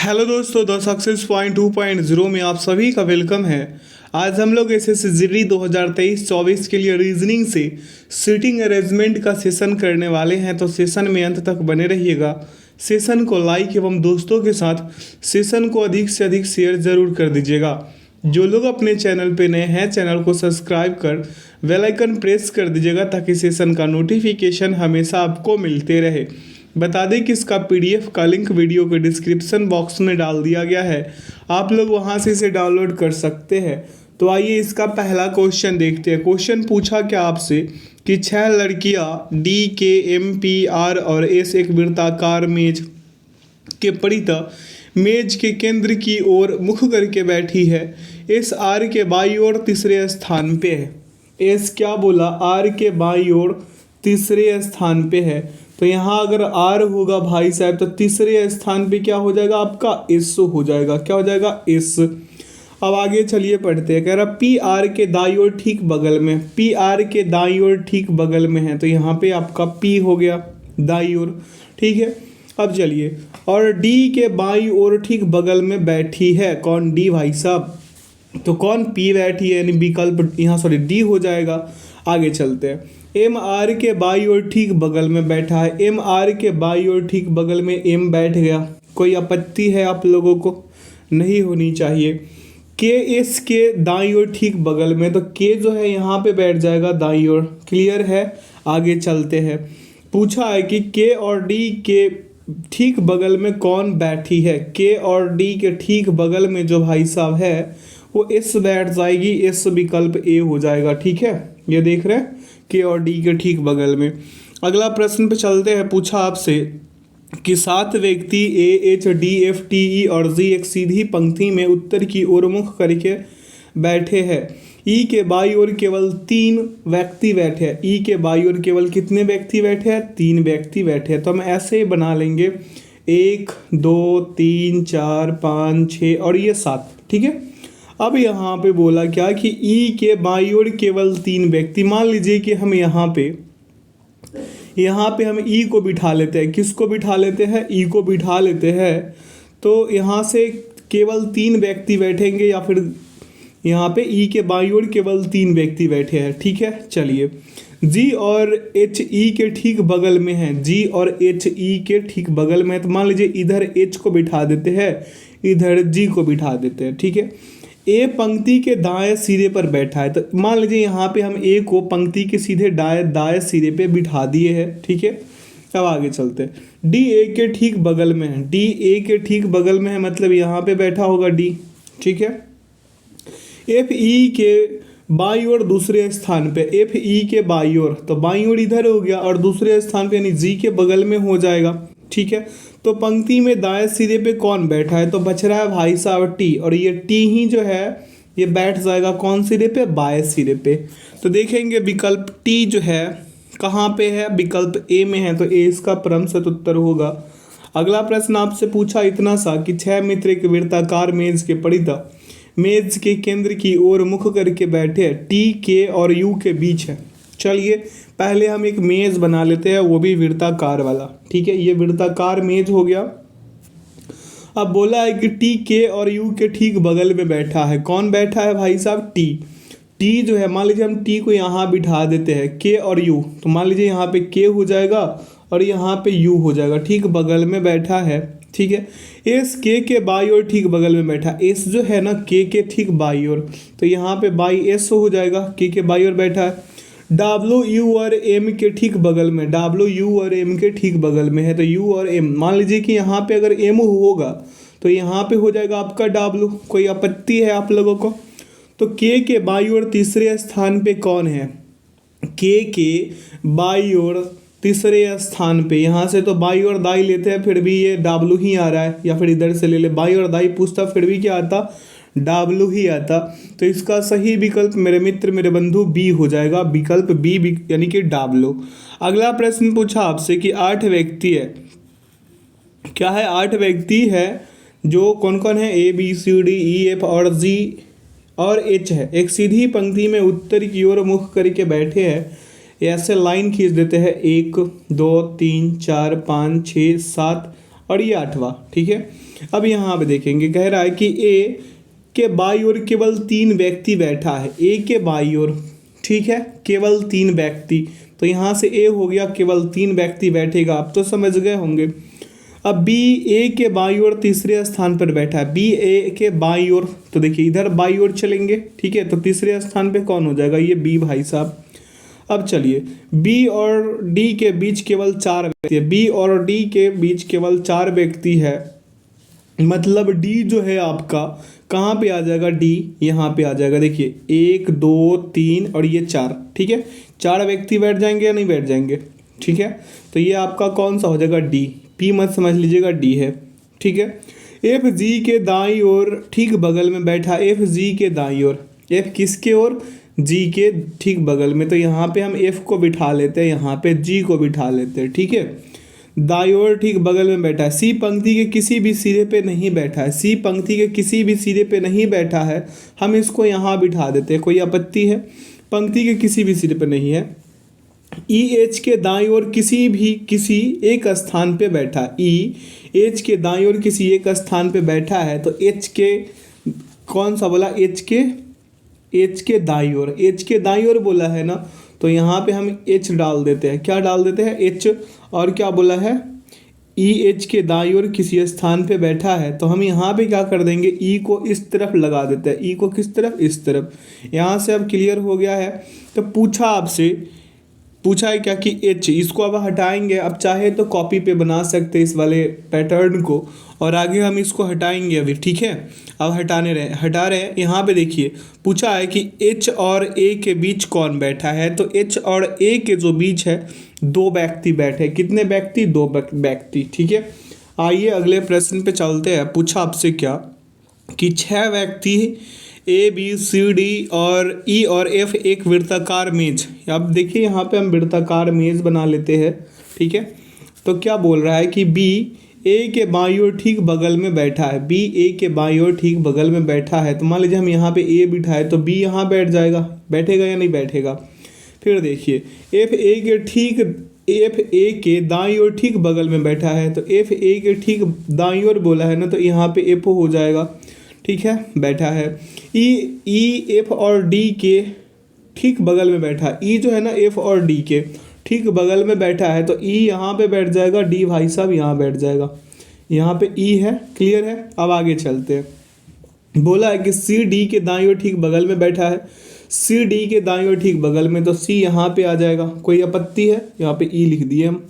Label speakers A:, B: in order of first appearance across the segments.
A: Hello दोस्तों, the success point 2.0 में आप सभी का वेलकम है। आज हम लोग एसएससी जीडी 2023-24 के लिए रीजनिंग से सीटिंग अरेंजमेंट का सेशन करने वाले हैं, तो सेशन में अंत तक बने रहिएगा। सेशन को लाइक एवं दोस्तों के साथ सेशन को अधिक से अधिक शेयर जरूर कर दीजिएगा। जो लोग अपने चैनल पे नए हैं, चैनल को सब्सक्राइब कर बेल आइकन प्रेस कर दीजिएगा ताकि सेशन का नोटिफिकेशन हमेशा आपको मिलते रहे। बता दें कि इसका पीडीएफ का लिंक वीडियो के डिस्क्रिप्शन बॉक्स में डाल दिया गया है, आप लोग वहां से इसे डाउनलोड कर सकते हैं। तो आइए इसका पहला क्वेश्चन देखते हैं। क्वेश्चन पूछा क्या आपसे कि 6 लड़कियां डी के एम पी आर और एस एक वृत्ताकार मेज के परितः मेज के केंद्र की ओर मुख करके बैठी है। एस आर के बाईं ओर तीसरे स्थान पे है। एस क्या बोला? आर के बाईं ओर तीसरे स्थान पे है। तो यहाँ अगर आर होगा भाई साहब तो तीसरे स्थान पे क्या हो जाएगा? आपका एस हो जाएगा। क्या हो जाएगा? एस। अब आगे चलिए पढ़ते हैं। कह रहा पी आर के दाईं ओर ठीक बगल में, पी आर के दाईं ओर ठीक बगल में है, तो यहाँ पे आपका पी हो गया दाईं ओर। ठीक है, अब चलिए, और डी के बाईं ओर ठीक बगल में बैठी है। कौन? डी भाई साहब। तो कौन? पी बैठी है, यानी विकल्प यहाँ सॉरी डी हो जाएगा। आगे चलते हैं। एम आर के बाईं ओर ठीक बगल में बैठा है। एम आर के बाईं ओर ठीक बगल में एम बैठ गया। कोई आपत्ति है आप लोगों को? नहीं होनी चाहिए। के एस के दाईं ओर ठीक बगल में, तो के जो है यहाँ पे बैठ जाएगा दाईं ओर। क्लियर है? आगे चलते हैं। पूछा है कि के और डी के ठीक बगल में कौन बैठी है। के और डी के ठीक बगल में जो भाई साहब है वो एस बैठ जाएगी। एस विकल्प ए हो जाएगा। ठीक है, ये देख रहे हैं के और डी के ठीक बगल में। अगला प्रश्न पे चलते हैं। पूछा आपसे कि 7 व्यक्ति A H D F T E और जी एक सीधी पंक्ति में उत्तर की ओर मुख करके बैठे हैं। ई के बाईं ओर केवल 3 व्यक्ति बैठे हैं। ई के बाईं ओर केवल कितने व्यक्ति बैठे हैं? 3 व्यक्ति बैठे हैं। तो हम ऐसे ही बना लेंगे 1 2 3 4 5 6 और ये 7। ठीक है, अब यहाँ पे बोला क्या कि ई के बाईं ओर केवल 3 व्यक्ति। मान लीजिए कि हम यहाँ पे हम ई को बिठा लेते हैं। किसको बिठा लेते हैं? ई को बिठा लेते हैं। तो यहाँ से केवल 3 व्यक्ति बैठेंगे, या फिर यहाँ पे ई के बाईं ओर केवल 3 व्यक्ति बैठे हैं। ठीक है, चलिए, जी और एच ई के ठीक बगल में है। जी और एच ई के ठीक बगल में है, तो मान लीजिए इधर एच को बिठा देते हैं, इधर जी को बिठा देते हैं। ठीक है, ए पंक्ति के दाएं सिरे पर बैठा है, तो मान लीजिए यहाँ पे हम ए को पंक्ति के सीधे दाएं सिरे पे बिठा दिए हैं। ठीक है, अब आगे चलते हैं। डी ए के ठीक बगल में है। डी ए के ठीक बगल में है, मतलब यहाँ पे बैठा होगा डी। ठीक है, एफ ई के बाईं ओर दूसरे स्थान पे, एफ ई के बाईं ओर, तो बाईं ओर इधर हो गया और दूसरे स्थान पे यानी जी के बगल में हो जाएगा। ठीक है, तो पंक्ति में दाएं सिरे पे कौन बैठा है? तो बच रहा है भाई साहब टी, और ये टी ही जो है ये बैठ जाएगा कौन सिरे पे? बाएं सिरे पे। तो देखेंगे विकल्प टी जो है कहाँ पे है? विकल्प ए में है, तो ए इसका परम सत उत्तर होगा। अगला प्रश्न आपसे पूछा इतना सा कि 6 मित्र एक वृत्ताकार मेज के परितः मेज के केंद्र की ओर मुख करके बैठे हैं। टी के और यू के बीच है। चलिए पहले हम एक मेज बना लेते हैं, वो भी वृत्ताकार वाला। ठीक है, ये वृत्ताकार मेज हो गया। अब बोला है कि टी के और यू के ठीक बगल में बैठा है। कौन बैठा है भाई साहब? टी। टी जो है, मान लीजिए हम टी को यहाँ बिठा देते हैं, के और यू, तो मान लीजिए यहाँ पे के हो जाएगा और यहाँ पे यू हो जाएगा। ठीक बगल में बैठा है। ठीक है, एस के बाई ओर ठीक बगल में बैठा। एस जो है ना के ठीक बाई ओर, तो यहाँ पे बाई एस हो जाएगा। के बाई ओर बैठा है। डब्ल्यू यू और एम के ठीक बगल में, डब्ल्यू यू और एम के ठीक बगल में है, तो यू और एम, मान लीजिए कि यहाँ पे अगर एम होगा तो यहाँ पे हो जाएगा आपका डब्ल्यू। कोई आपत्ति है आप लोगों को? तो के बाई ओर तीसरे स्थान पे कौन है? के बाई ओर तीसरे स्थान पे, यहाँ से तो बाई और दाई लेते हैं फिर भी ये डब्ल्यू ही आ रहा है, या फिर इधर से ले ले, बाई और दाई पूछता फिर भी क्या आता? डब्ल्यू ही आता। तो इसका सही विकल्प मेरे मित्र मेरे बंधु बी हो जाएगा। विकल्प बी यानी कि डब्ल्यू। अगला प्रश्न पूछा आपसे कि 8 व्यक्ति है। क्या है? 8 व्यक्ति है। जो कौन कौन है? A B C D E F और जी और एच है। एक सीधी पंक्ति में उत्तर की ओर मुख करके बैठे हैं। ऐसे लाइन खींच देते हैं 1 2 3 4 5 6 7 और ये 8वां। ठीक है, अब यहाँ पे देखेंगे, कह रहा है कि ए के बाई ओर केवल 3 व्यक्ति बैठा है, ए के बाई ओर, ठीक है, केवल 3 व्यक्ति। तो यहाँ से ए हो गया, केवल 3 व्यक्ति बैठेगा, आप तो समझ गए होंगे। अब बी ए के बाई ओर तीसरे स्थान पर बैठा है, बी ए के बाई ओर, तो देखिए इधर बाई ओर चलेंगे, ठीक है, तो तीसरे स्थान पे कौन हो जाएगा, ये बी भाई साहब। अब चलिए, बी और डी के बीच केवल 4 व्यक्ति है, बी और डी के बीच केवल 4 व्यक्ति है, मतलब डी जो है आपका कहाँ पे आ जाएगा, डी यहाँ पे आ जाएगा। देखिए 1 2 3 और ये 4, ठीक है, 4 व्यक्ति बैठ जाएंगे या नहीं बैठ जाएंगे, ठीक है, तो ये आपका कौन सा हो जाएगा, डी, पी मत समझ लीजिएगा, डी है, ठीक है। एफ जी के दाईं ओर ठीक बगल में बैठा, एफ जी के दाईं ओर, एफ किसके ओर, जी के ठीक बगल में, तो यहाँ पे हम एफ को बिठा लेते हैं, यहाँ पे जी को बिठा लेते हैं, ठीक है। दाईं ओर ठीक बगल में बैठा है, सी पंक्ति के किसी भी सिरे पे नहीं बैठा है, सी पंक्ति के किसी भी सिरे पे नहीं बैठा है, हम इसको यहाँ बिठा देते हैं, कोई आपत्ति है, पंक्ति के किसी भी सिरे पे नहीं है। ई एच के दाईं ओर किसी एक स्थान पे बैठा, ई एच के दाईं ओर किसी एक स्थान पे बैठा है, तो एच के कौन सा बोला, एच के दाईं ओर, एच के दाईं ओर बोला है ना, तो यहाँ पे हम एच डाल देते हैं, क्या डाल देते हैं, एच, और क्या बोला है, ई एच के दाईं ओर किसी स्थान पे बैठा है, तो हम यहाँ पे क्या कर देंगे, ई को इस तरफ लगा देते हैं, ई को किस तरफ, इस तरफ। यहाँ से अब क्लियर हो गया है। तो पूछा है क्या कि एच, इसको अब हटाएंगे, अब चाहे तो कॉपी पे बना सकते हैं इस वाले पैटर्न को, और आगे हम इसको हटाएंगे अभी, ठीक है। अब हटा रहे हैं। यहाँ पे देखिए पूछा है कि एच और ए के बीच कौन बैठा है, तो एच और ए के जो बीच है 2 व्यक्ति बैठे, कितने व्यक्ति, 2 व्यक्ति, ठीक है। आइए अगले प्रश्न पे चलते हैं। पूछा आपसे क्या कि 6 व्यक्ति ए बी सी डी और ई और एफ एक वृत्ताकार मेज, अब देखिए यहाँ पे हम वृत्ताकार मेज बना लेते हैं, ठीक है। तो क्या बोल रहा है कि बी ए के बाईं ओर ठीक बगल में बैठा है, बी ए के बाईं ओर ठीक बगल में बैठा है, तो मान लीजिए हम यहाँ पे ए बिठाए तो बी यहाँ बैठ जाएगा, बैठेगा या नहीं बैठेगा। फिर देखिए एफ ए के दाईं ओर ठीक बगल में बैठा है, तो एफ ए के ठीक दाईं ओर बोला है ना, तो यहाँ पे एफ हो जाएगा, ठीक है, बैठा है। ई एफ और डी के ठीक बगल में बैठा, ई जो है ना एफ और डी के ठीक बगल में बैठा है, तो ई यहाँ पे बैठ जाएगा, डी भाई साहब यहाँ बैठ जाएगा, यहाँ पे ई है, क्लियर है। अब आगे चलते हैं। बोला है कि सी डी के दाईं ओर ठीक बगल में बैठा है, सी डी के दाईं ओर ठीक बगल में, तो सी यहाँ पे आ जाएगा, कोई आपत्ति है, यहाँ पे ई लिख दिए हम,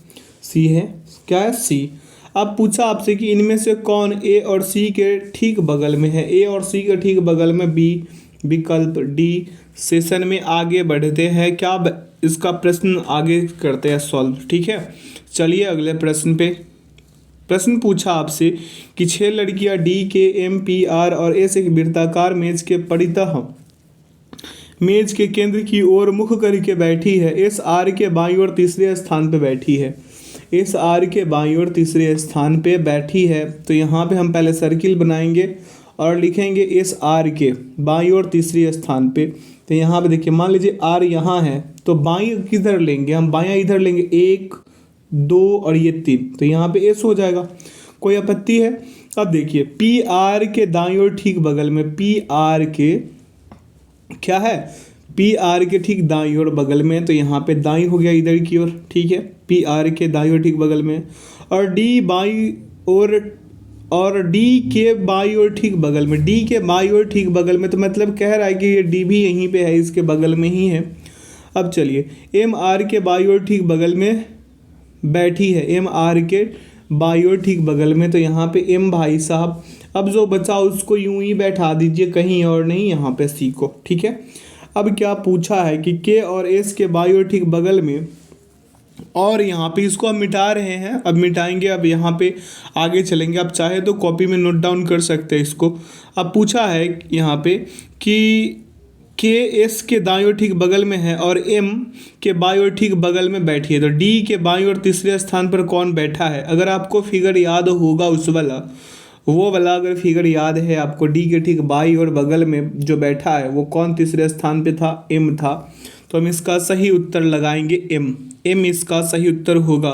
A: सी है, क्या है, सी। अब पूछा आपसे कि इनमें से कौन ए और सी के ठीक बगल में है, ए और सी के ठीक बगल में बी, विकल्प डी। सेशन में आगे बढ़ते हैं, क्या इसका प्रश्न आगे करते हैं सॉल्व, ठीक है। चलिए अगले प्रश्न पे। प्रश्न पूछा आपसे कि 6 लड़कियां डी के एम पी आर और एस एक वृत्ताकार मेज के परितः मेज के केंद्र की ओर मुख करके बैठी है, एस आर के बाईं ओर तीसरे स्थान पे बैठी है, एस आर के बाईं ओर तीसरे स्थान पे बैठी है, तो यहाँ पे हम पहले सर्किल बनाएंगे और लिखेंगे एस आर के बाईं ओर तीसरे स्थान पे। तो यहाँ पे देखिए मान लीजिए आर यहाँ है, तो बाईं किधर लेंगे हम, बायां इधर लेंगे, 1 2 और ये 3, तो यहाँ पे एस हो जाएगा, कोई आपत्ति है। अब देखिए पी आर के दाईं ओर ठीक बगल में, पी आर के क्या है, पी आर के ठीक दाईं ओर बगल में, तो यहाँ पे दाईं हो गया इधर की ओर, ठीक है, पी आर के दाईं ओर ठीक बगल में, और डी बाईं ओर, और डी के बाईं ओर ठीक बगल में, डी के बाईं ओर ठीक बगल में, तो मतलब कह रहा है कि ये डी भी यहीं पे है, इसके बगल में ही है। अब चलिए एम आर के बाईं ओर ठीक बगल में बैठी है, एम आर के बाईं ओर ठीक बगल में, तो यहाँ पे एम भाई साहब, अब जो बचा उसको यूं ही बैठा दीजिए, कहीं और नहीं, यहाँ पे सी को, ठीक है। अब क्या पूछा है कि के और एस के बाईं ओर ठीक बगल में, और यहाँ पे इसको हम मिटा रहे हैं, अब मिटाएंगे, अब यहाँ पे आगे चलेंगे, आप चाहे तो कॉपी में नोट डाउन कर सकते हैं इसको। अब पूछा है यहाँ पे कि के एस के दाईं ओर ठीक बगल में है और एम के बाईं ओर ठीक बगल में बैठी है, तो डी के बाईं ओर तीसरे स्थान पर कौन बैठा है। अगर आपको फिगर याद होगा उस वाला, वो वाला अगर फिगर याद है आपको, डी के ठीक बाईं ओर बगल में जो बैठा है वो कौन तीसरे स्थान पे था, एम था, तो हम इसका सही उत्तर लगाएंगे एम। एम इसका सही उत्तर होगा।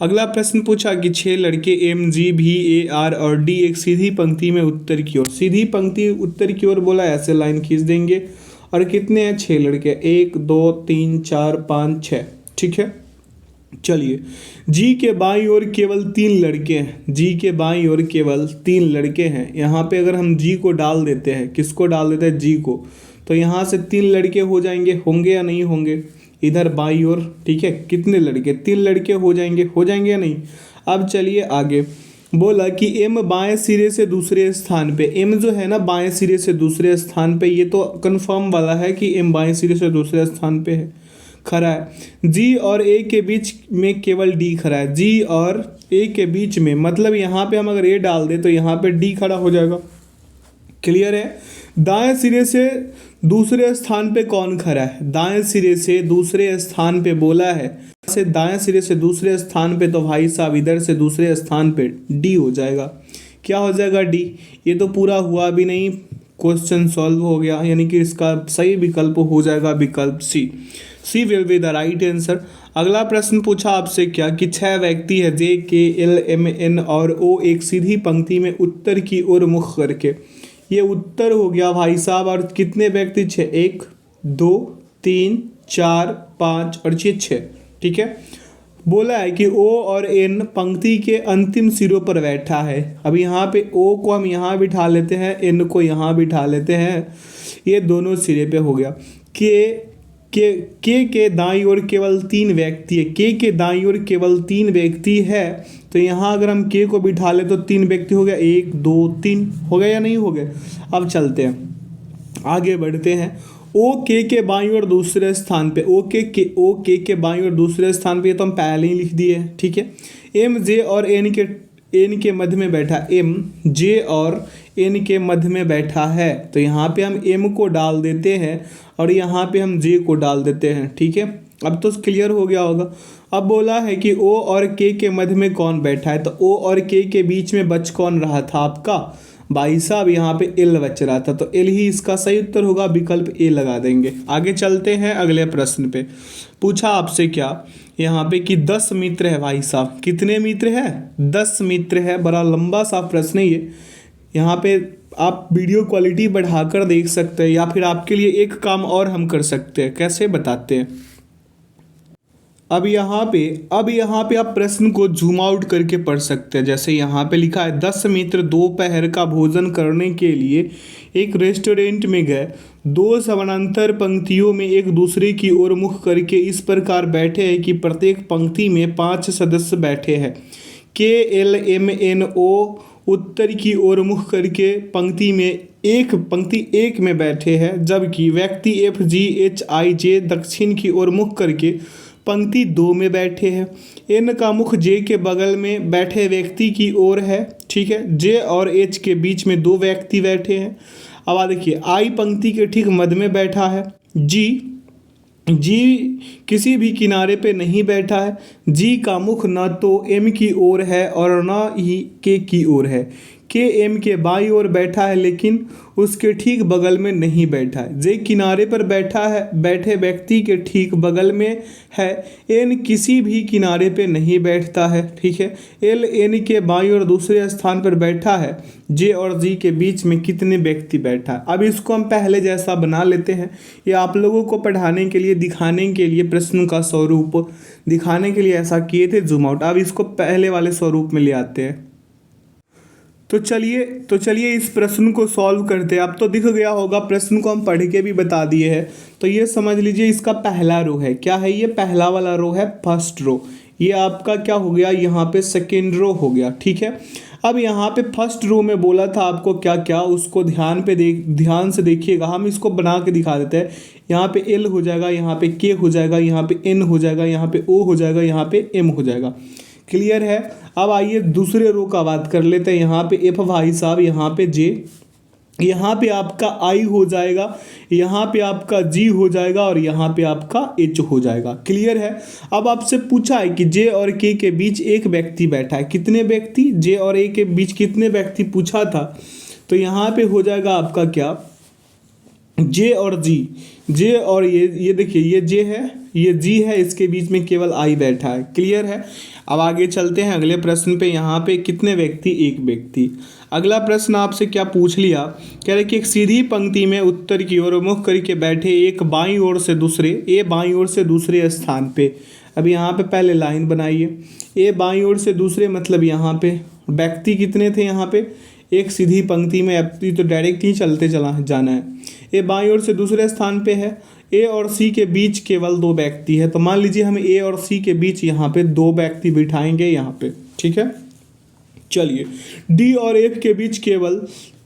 A: अगला प्रश्न पूछा कि 6 लड़के एम, जी, भी, ए, आर और डी एक सीधी पंक्ति में उत्तर की ओर, सीधी पंक्ति उत्तर की ओर बोला, ऐसे लाइन खींच देंगे। और कितने हैं? 6 लड़के, 1 2 3 4 5 6। ठीक है, चलिए। जी के बाईं ओर केवल 3 लड़के हैं, जी के बाईं ओर केवल 3 लड़के हैं। यहाँ पे अगर हम जी को डाल देते हैं, किसको डाल देते हैं? जी को, तो यहाँ से 3 लड़के हो जाएंगे, होंगे या नहीं होंगे? इधर बाईं ओर, ठीक है, कितने लड़के? 3 लड़के हो जाएंगे या नहीं? अब चलिए आगे। बोला कि एम बाएं सिरे से दूसरे स्थान पे, एम जो है ना बाएं सिरे से दूसरे स्थान पे, ये तो कंफर्म वाला है कि एम बाएं सिरे से दूसरे स्थान पे है, खरा है। जी और ए के बीच में केवल डी खड़ा है, जी और ए के बीच में, मतलब यहाँ पे हम अगर ए डाल दें तो यहाँ पे डी खड़ा हो जाएगा। क्लियर है? दाएं सिरे से दूसरे स्थान पे कौन खड़ा है? दाएं सिरे से दूसरे स्थान पे बोला है, से दाएं सिरे से दूसरे स्थान पे, तो भाई साहब इधर से दूसरे स्थान पे डी हो जाएगा। क्या हो जाएगा? डी। ये तो पूरा हुआ भी नहीं, क्वेश्चन सॉल्व हो गया, यानी कि इसका सही विकल्प हो जाएगा विकल्प C. C will be the right answer. अगला प्रश्न पूछा आपसे क्या कि 6 व्यक्ति है, जे, के, एल, एम, एन और ओ एक सीधी पंक्ति में उत्तर की ओर मुख करके, ये उत्तर हो गया भाई साहब। और कितने व्यक्ति? 6, 1 2 3 4 5 और 6। ठीक है, बोला है कि ओ और एन पंक्ति के अंतिम सिरों पर बैठा है। अब यहाँ पे ओ को हम यहाँ बिठा लेते हैं, एन को यहाँ बिठा लेते हैं, ये दोनों सिरे पे हो गया। के दाईं ओर केवल 3 व्यक्ति है, के दाईं ओर केवल 3 व्यक्ति है, तो यहाँ अगर हम के को बिठा ले तो 3 व्यक्ति हो गया, 1 2 3 हो गया या नहीं हो गया? अब चलते हैं, आगे बढ़ते हैं। ओ के बाईं ओर दूसरे स्थान पे, ओ के बाईं ओर दूसरे स्थान पे, ये तो हम पहले ही लिख दिए, ठीक है। एम, जे और एन के मध्य में बैठा, एम, जे और एन के मध्य में बैठा है, तो यहाँ पे हम एम को डाल देते हैं और यहाँ पे हम जे को डाल देते हैं। ठीक है, अब तो क्लियर हो गया होगा। अब बोला है कि ओ और के मध्य में कौन बैठा है, तो ओ और के बीच में बच कौन रहा था आपका? भाई साहब यहाँ पे एल बच रहा था, तो एल ही इसका सही उत्तर होगा, विकल्प ए लगा देंगे। आगे चलते हैं अगले प्रश्न पे। पूछा आपसे क्या यहाँ पे कि 10 मित्र है भाई साहब, कितने मित्र है? 10 मित्र है। बड़ा लंबा सा प्रश्न है ये, यहाँ पे आप वीडियो क्वालिटी बढ़ाकर देख सकते हैं, या फिर आपके लिए एक काम और हम कर सकते हैं, कैसे बताते हैं। अब यहाँ पे आप प्रश्न को जूम आउट करके पढ़ सकते हैं। जैसे यहाँ पे लिखा है 10 मित्र दोपहर का भोजन करने के लिए एक रेस्टोरेंट में गए। 2 समानांतर पंक्तियों में एक दूसरे की ओर मुख करके इस प्रकार बैठे हैं कि प्रत्येक पंक्ति में 5 सदस्य बैठे हैं। के, एल, एम, एन, ओ उत्तर की ओर मुख करके पंक्ति एक में बैठे हैं, जबकि व्यक्ति एफ, जी, एच, आई, जे दक्षिण की ओर मुख करके पंक्ति 2 में बैठे हैं। एन का मुख जे के बगल में बैठे व्यक्ति की ओर है, ठीक है। जे और एच के बीच में 2 व्यक्ति बैठे हैं। अब देखिए, आई पंक्ति के ठीक मध्य में बैठा है। जी किसी भी किनारे पे नहीं बैठा है। जी का मुख न तो एम की ओर है और न ही के की ओर है। के एम के बाईं ओर बैठा है, लेकिन उसके ठीक बगल में नहीं बैठा है। जे किनारे पर बैठे व्यक्ति के ठीक बगल में है। एन किसी भी किनारे पे नहीं बैठता है, ठीक है। एल एन के बाईं ओर दूसरे स्थान पर बैठा है। जे और जी के बीच में कितने व्यक्ति बैठा है। अब इसको हम पहले जैसा बना लेते हैं, ये आप लोगों को पढ़ाने के लिए, दिखाने के लिए, प्रश्न का स्वरूप दिखाने के लिए ऐसा किए थे जूम आउट। अब इसको पहले वाले स्वरूप में ले आते हैं। तो चलिए इस प्रश्न को सॉल्व करते हैं। अब तो दिख गया होगा, प्रश्न को हम पढ़ के भी बता दिए हैं। तो ये समझ लीजिए, इसका पहला रो है, क्या है ये? पहला वाला रो है फर्स्ट रो। ये आपका क्या हो गया? यहाँ पे सेकेंड रो हो गया, ठीक है। अब यहाँ पे फर्स्ट रो में बोला था आपको क्या क्या, उसको ध्यान से देखिएगा। हम इसको बना के दिखा देते हैं। यहाँ पे एल हो जाएगा, यहाँ पे के हो जाएगा, यहाँ पे एन हो जाएगा, यहाँ पे ओ हो जाएगा, यहाँ पे एम हो जाएगा। क्लियर है? अब आइए दूसरे रो का बात कर लेते हैं। यहाँ पे एफ भाई साहब, यहाँ पे जे, यहाँ पे आपका आई हो जाएगा, यहाँ पे आपका जी हो जाएगा और यहाँ पे आपका एच हो जाएगा। क्लियर है? अब आपसे पूछा है कि जे और के बीच एक व्यक्ति बैठा है। कितने व्यक्ति? जे और ए के बीच कितने व्यक्ति पूछा था, तो यहाँ पे हो जाएगा आपका क्या, जे और जी, जे और ये देखिए, ये जे है, ये जी है, इसके बीच में केवल आई बैठा है। क्लियर है। अब आगे चलते हैं अगले प्रश्न पे। यहाँ पे कितने व्यक्ति? एक व्यक्ति। अगला प्रश्न आपसे क्या पूछ लिया, कह रहे कि एक सीधी पंक्ति में उत्तर की ओर मुख करके बैठे एक बाईं ओर से दूसरे, ए बाईं ओर से दूसरे स्थान पे। अब यहाँ पे पहले लाइन बनाइए। ए बाईं ओर से दूसरे मतलब यहाँ पे व्यक्ति कितने थे? यहाँ पे एक सीधी पंक्ति में, अब तो डायरेक्ट ही चलते चला जाना है। ए बाईं ओर से दूसरे स्थान पे है। ए और सी के बीच केवल दो व्यक्ति है, तो मान लीजिए हम ए और सी के बीच यहाँ पे दो व्यक्ति बिठाएंगे यहाँ पे। ठीक है। चलिए, डी और एफ के बीच केवल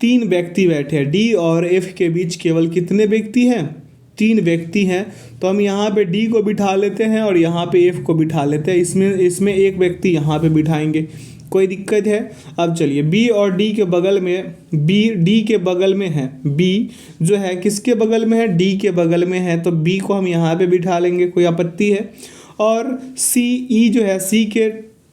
A: तीन व्यक्ति बैठे हैं। डी और एफ के बीच केवल कितने व्यक्ति हैं? तीन व्यक्ति हैं। तो हम यहाँ पे डी को बिठा लेते हैं और यहाँ पे एफ को बिठा लेते हैं। इसमें एक व्यक्ति यहाँ पे बिठाएंगे, कोई दिक्कत है? अब चलिए, बी और डी के बगल में, बी डी के बगल में है, बी जो है किसके बगल में है? डी के बगल में है, तो बी को हम यहाँ पे बिठा लेंगे, कोई आपत्ति है? और सी, ई जो है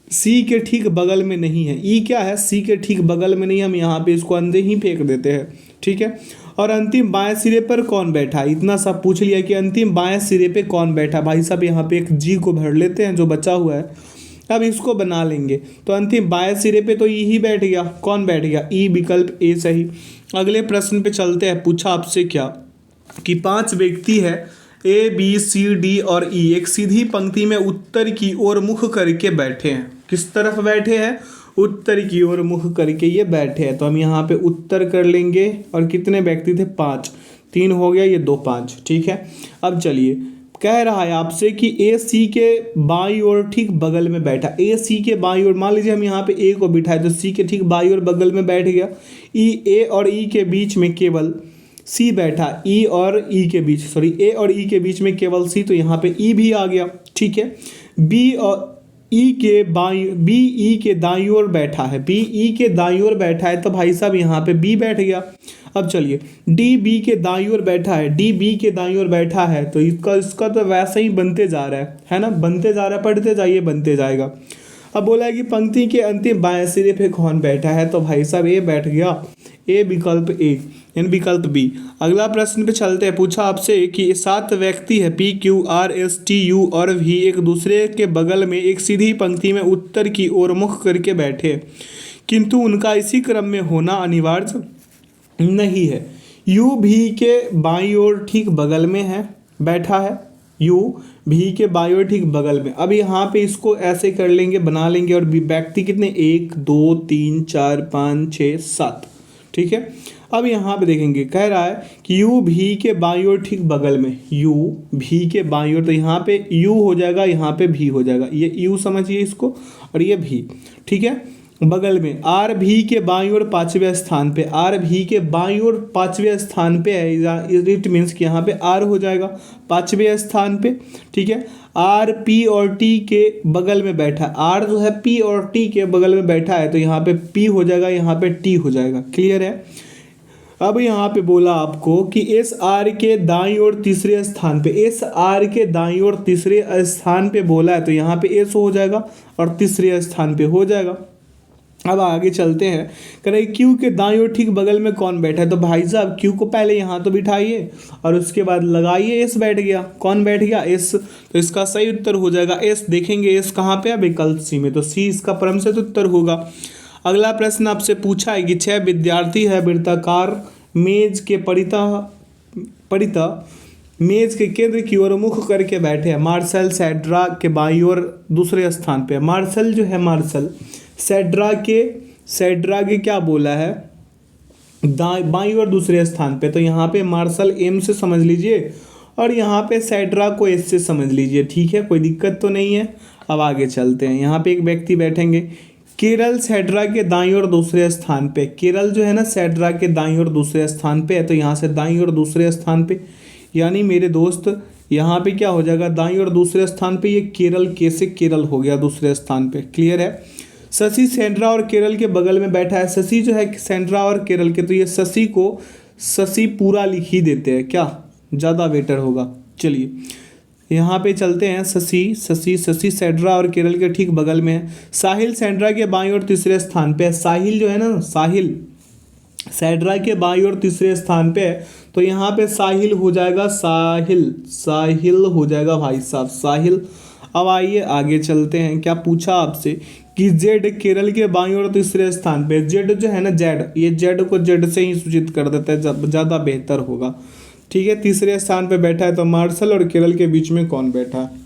A: सी के ठीक बगल में नहीं है। ई क्या है? सी के ठीक बगल में नहीं, हम यहाँ पे इसको अंदर ही फेंक देते हैं। ठीक है। और अंतिम बाएं सिरे पर कौन बैठा? इतना सब पूछ लिया कि अंतिम बाएं सिरे पे कौन बैठा। भाई साहब यहाँ पे एक जी को भर लेते हैं जो बचा हुआ है, अब इसको बना लेंगे। तो अंतिम बाएं सिरे पे तो ई ही बैठ गया। कौन बैठ गया? ई, विकल्प ए सही। अगले प्रश्न पे चलते हैं। पूछा आपसे क्या कि पांच व्यक्ति है, ए बी सी डी और ई, एक सीधी पंक्ति में उत्तर की ओर मुख करके बैठे हैं। किस तरफ बैठे हैं? उत्तर की ओर मुख करके ये बैठे हैं। तो हम यहाँ पे उत्तर कर लेंगे। और कितने व्यक्ति थे? पाँच। तीन हो गया, ये दो, पाँच। ठीक है। अब चलिए, कह रहा है आपसे कि ए सी के बाईं ओर ठीक बगल में बैठा। ए सी के बाईं ओर, मान लीजिए हम यहाँ पे ए को बिठाए तो सी के ठीक बाईं ओर बगल में बैठ गया। ई, ए और ई के बीच में केवल सी बैठा। ई और ई के बीच, सॉरी, ए और ई के बीच में केवल सी, तो यहाँ पे ई भी आ गया। ठीक है। बी और ई के बी ई के दाईं ओर बैठा है। बी ई के दाईं ओर बैठा है, तो भाई साहब यहाँ पे बी बैठ गया। अब चलिए, डी बी के दाईं ओर बैठा है। डी बी के दाईं ओर बैठा है, तो इसका तो वैसे ही बनते जा रहा है ना, बनते जा रहा है, पढ़ते जाइए, बनते जाएगा। अब बोला है कि पंक्ति के अंतिम बाएं सिरे पे कौन बैठा है? तो भाई साहब ए बैठ गया। ए, विकल्प ए, यानी विकल्प बी। अगला प्रश्न पे चलते हैं। पूछा आपसे कि सात व्यक्ति है, P Q R S T U और वी, एक दूसरे के बगल में एक सीधी पंक्ति में उत्तर की ओर मुख करके बैठे, किंतु उनका इसी क्रम में होना अनिवार्य नहीं है। यू भी के बाईं ओर ठीक बगल में है, बैठा है। यू भी के बाईं ओर ठीक बगल में। अब यहाँ पे इसको ऐसे कर लेंगे, बना लेंगे। और व्यक्ति कितने? 1 2 3 4 5 6 7। ठीक है। अब यहाँ पे देखेंगे, कह रहा है कि यू भी के बाईं ओर ठीक बगल में। यू भी के बाईं ओर, तो यहाँ पे यू हो जाएगा, यहाँ पे भी हो जाएगा। ये यू समझिए इसको, और ये भी। ठीक है। बगल में आर भी के बाईं ओर पांचवें स्थान पे, आर भी के बाईं ओर पांचवें स्थान पे है। इट मीन्स कि यहाँ पे आर हो जाएगा पांचवें स्थान पे। ठीक है। आर पी और टी के बगल में बैठा, आर जो है पी और टी के बगल में बैठा है, तो यहाँ पे पी हो जाएगा, यहाँ पे टी हो जाएगा। क्लियर है। अब यहाँ पे बोला आपको कि एस आर के दाईं ओर तीसरे स्थान पे, एस आर के दाईं ओर तीसरे स्थान पे बोला है, तो यहाँ पे एस हो जाएगा और तीसरे स्थान पे हो जाएगा। अब आगे चलते हैं। कह रहे क्यू के दाईं ओर ठीक बगल में कौन बैठा है? तो भाई साहब क्यू को पहले यहाँ तो बिठाइए और उसके बाद लगाइए, एस बैठ गया। कौन बैठ गया? एस। तो इसका सही उत्तर हो जाएगा एस। देखेंगे एस कहाँ पे है? विकल्प सी में, तो सी इसका परम से उत्तर होगा। अगला प्रश्न आपसे पूछा है कि 6 विद्यार्थी है वृत्ताकार मेज के परिता मेज के केंद्र की ओर मुख करके बैठे हैं। मार्शल सैड्रा के बाईं ओर दूसरे स्थान पे। मार्शल जो है, मार्शल सैड्रा के क्या बोला है? बाईं ओर दूसरे स्थान पे। तो यहाँ पे मार्शल एम से समझ लीजिए और यहाँ पे सैड्रा को एस से समझ लीजिए। ठीक है, कोई दिक्कत तो नहीं है। अब आगे चलते हैं। यहाँ पे एक व्यक्ति बैठेंगे। केरल सैड्रा के दाईं ओर दूसरे स्थान पे। केरल जो है ना, सैड्रा के दाईं ओर दूसरे स्थान पे है, तो यहाँ से दाईं ओर दूसरे स्थान पे, यानी मेरे दोस्त यहाँ पे क्या हो जाएगा? दाईं ओर दूसरे स्थान पे ये केरल के से केरल हो गया दूसरे स्थान पे। क्लियर है। शशि सैंड्रा और केरल के बगल में बैठा है। शशि जो है सैंड्रा और केरल के, तो ये शशि को शशि पूरा लिख ही देते हैं, क्या ज़्यादा बेटर होगा। चलिए यहाँ पे चलते हैं। शशि सैंड्रा और केरल के ठीक बगल में है। साहिल सैंड्रा के बाईं ओर तीसरे स्थान पे है। साहिल जो है ना, साहिल सैड्रा के बाईं ओर तीसरे स्थान पे है, तो यहाँ पे साहिल हो जाएगा, साहिल, साहिल हो जाएगा भाई साहब, साहिल। अब आइए आगे चलते हैं। क्या पूछा आपसे कि जेड केरल के बाईं ओर तीसरे स्थान पे। जेड जो है ना, जेड, ये जेड को जेड से ही सूचित कर देता है, ज़्यादा बेहतर होगा। ठीक है, तीसरे स्थान पे बैठा है, तो मार्शल और केरल के बीच में कौन बैठा है?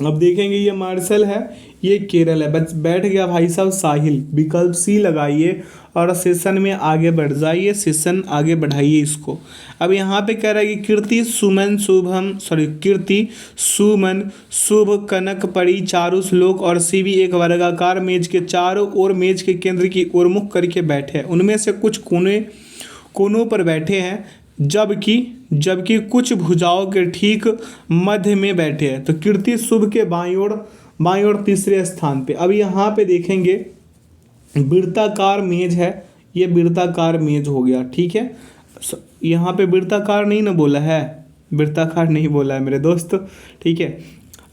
A: अब देखेंगे, ये मार्शल है, ये केरल है, बस बैठ गया भाई साहब साहिल। विकल्प सी लगाइए और सेशन में आगे बढ़ जाइए, सेशन आगे बढ़ाइए इसको। अब यहाँ पे कह रहा है कि कीर्ति सुमन शुभम कीर्ति सुमन शुभ कनक परी चारु श्लोक और शिवी एक वर्गाकार मेज के चारों ओर मेज के केंद्र की ओर मुख करके बैठे हैं। उनमें से कुछ कोनों पर बैठे हैं, जबकि कुछ भुजाओं के ठीक मध्य में बैठे हैं। तो कीर्ति शुभ के बाईं ओर तीसरे स्थान पे। अब यहाँ पे देखेंगे, वृत्ताकार मेज है, ये वृत्ताकार मेज हो गया। ठीक है, यहाँ पे वृत्ताकार नहीं ना बोला है, वृत्ताकार नहीं बोला है मेरे दोस्त। ठीक है,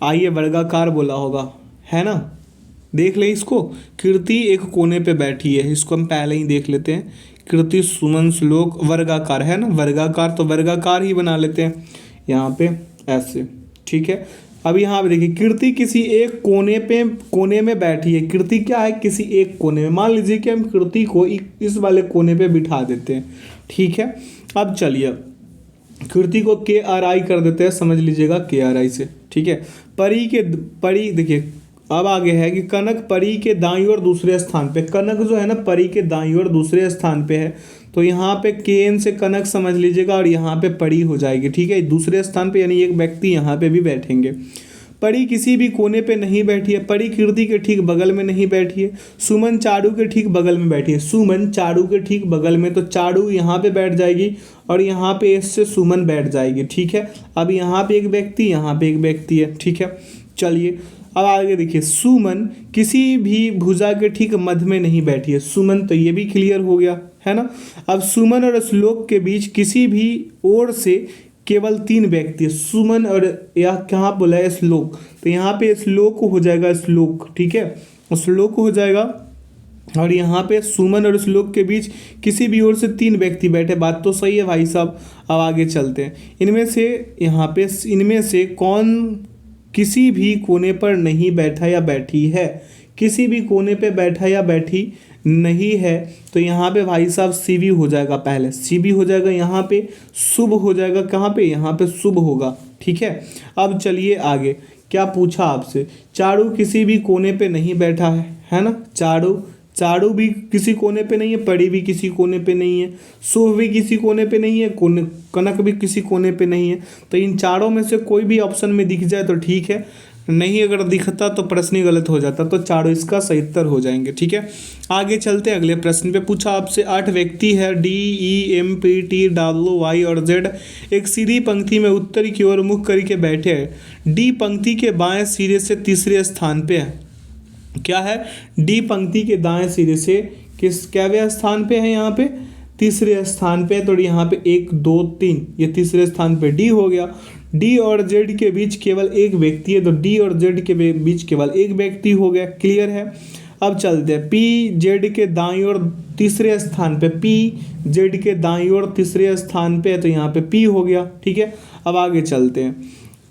A: आइए वर्गाकार बोला होगा, है ना। देख ले इसको, कीर्ति एक कोने पे बैठी है, इसको हम पहले ही देख लेते हैं। कीर्ति सुमन श्लोक वर्गाकार है ना, वर्गाकार तो वर्गाकार ही बना लेते हैं यहाँ पे ऐसे। ठीक है, अब यहाँ पे देखिए, कीर्ति किसी एक कोने में बैठी है। कीर्ति क्या है, किसी एक कोने में। मान लीजिए कि हम कीर्ति को इस वाले कोने पे बिठा देते हैं। ठीक है, अब चलिए कीर्ति को KRI कर देते हैं, समझ लीजिएगा KRI से। ठीक है, परी देखिए, अब आगे है कि कनक परी के दाईं ओर दूसरे स्थान पे। कनक जो है ना, परी के दाईं ओर दूसरे स्थान पे है, तो यहाँ पे KN से कनक समझ लीजिएगा और यहाँ पे परी हो जाएगी। ठीक है, दूसरे स्थान पे, यानी एक व्यक्ति यहाँ पे भी बैठेंगे। परी किसी भी कोने पे नहीं बैठी है, परी कीर्ति के ठीक बगल में नहीं बैठी है। सुमन चारू के ठीक बगल में बैठी है, सुमन चारू के ठीक बगल में, तो चारू यहाँ पे बैठ जाएगी और यहाँ पे इससे सुमन बैठ जाएगी। ठीक है, अब यहाँ पे एक व्यक्ति, यहाँ पे एक व्यक्ति है। ठीक है, चलिए अब आगे देखिए, सुमन किसी भी भुजा के ठीक मध्य में नहीं बैठी है, सुमन, तो ये भी क्लियर हो गया, है ना। अब सुमन और श्लोक के बीच किसी भी ओर से केवल 3 व्यक्ति है, सुमन और या कहाँ बोला है, श्लोक, तो यहाँ पे श्लोक हो जाएगा, श्लोक। ठीक है, श्लोक हो जाएगा, और यहाँ पे सुमन और श्लोक के बीच किसी भी ओर से 3 व्यक्ति बैठे। बात तो सही है भाई साहब। अब आगे चलते हैं, इनमें से कौन किसी भी कोने पर नहीं बैठा या बैठी है, किसी भी कोने पे बैठा या बैठी नहीं है, तो यहाँ पे भाई साहब CV हो जाएगा, पहले CV हो जाएगा, यहाँ पे शुभ हो जाएगा, कहाँ पे, यहाँ पे शुभ होगा। ठीक है, अब चलिए आगे, क्या पूछा आपसे, चारू किसी भी कोने पे नहीं बैठा है ना, चारू भी किसी कोने पे नहीं है, परी भी किसी कोने पे नहीं है, शुभ भी किसी कोने पे नहीं है, कनक भी किसी कोने पे नहीं है। तो इन चारों में से कोई भी ऑप्शन में दिख जाए तो ठीक है, नहीं अगर दिखता तो प्रश्न ही गलत हो जाता, तो चारों इसका सही उत्तर हो जाएंगे। ठीक है, आगे चलते हैं अगले प्रश्न पे। पूछा आपसे, 8 व्यक्ति है, DEMPTWY और Z एक सीधी पंक्ति में उत्तर की ओर मुख करके बैठे हैं। D पंक्ति के बाएं सिरे से तीसरे स्थान पे है। क्या है, D पंक्ति के दाएं सिरे से कैवे स्थान पे है, यहाँ पे तीसरे स्थान पे, तो यहाँ पे 1 2 3, ये तीसरे स्थान पे D हो गया। D और Z के बीच केवल एक व्यक्ति है, तो D और Z के बीच केवल एक व्यक्ति हो गया, क्लियर है। अब चलते हैं, PZ के दाईं ओर तीसरे स्थान पे, PZ के दाईं ओर तीसरे स्थान पे है, तो यहाँ पे P हो गया। ठीक है, अब आगे चलते हैं,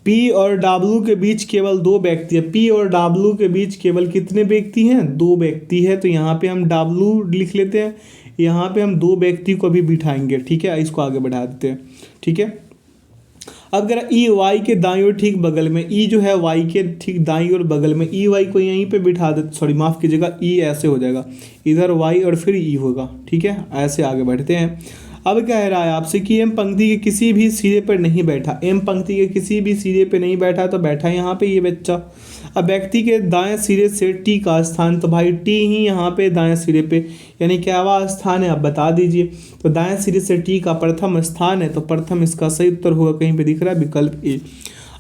A: P और W के बीच केवल 2 व्यक्ति है। P और W के बीच केवल कितने व्यक्ति हैं, 2 व्यक्ति है, तो यहाँ पे हम W लिख लेते हैं, यहाँ पे हम 2 व्यक्ति को भी बिठाएंगे। ठीक है, इसको आगे बढ़ा देते हैं। ठीक है, अब अगर E Y के दाईं ओर ठीक बगल में, E जो है Y के ठीक दाईं ओर बगल में, E Y को यहीं पे बिठा दे, सॉरी माफ़ कीजिएगा, E ऐसे हो जाएगा, इधर Y और फिर E होगा। ठीक है, ऐसे आगे बढ़ते हैं। अब कह रहा है आपसे कि M पंक्ति के किसी भी सिरे पर नहीं बैठा, M पंक्ति के किसी भी सिरे पे नहीं बैठा, तो बैठा यहाँ पे ये बच्चा। अब व्यक्ति के दाएं सिरे से T का स्थान, तो भाई T ही यहाँ पे दाएं सिरे पे, यानी क्या वह स्थान है, आप बता दीजिए। तो दाएं सिरे से T का प्रथम स्थान है, तो प्रथम इसका सही उत्तर होगा, कहीं पे दिख रहा है विकल्प A।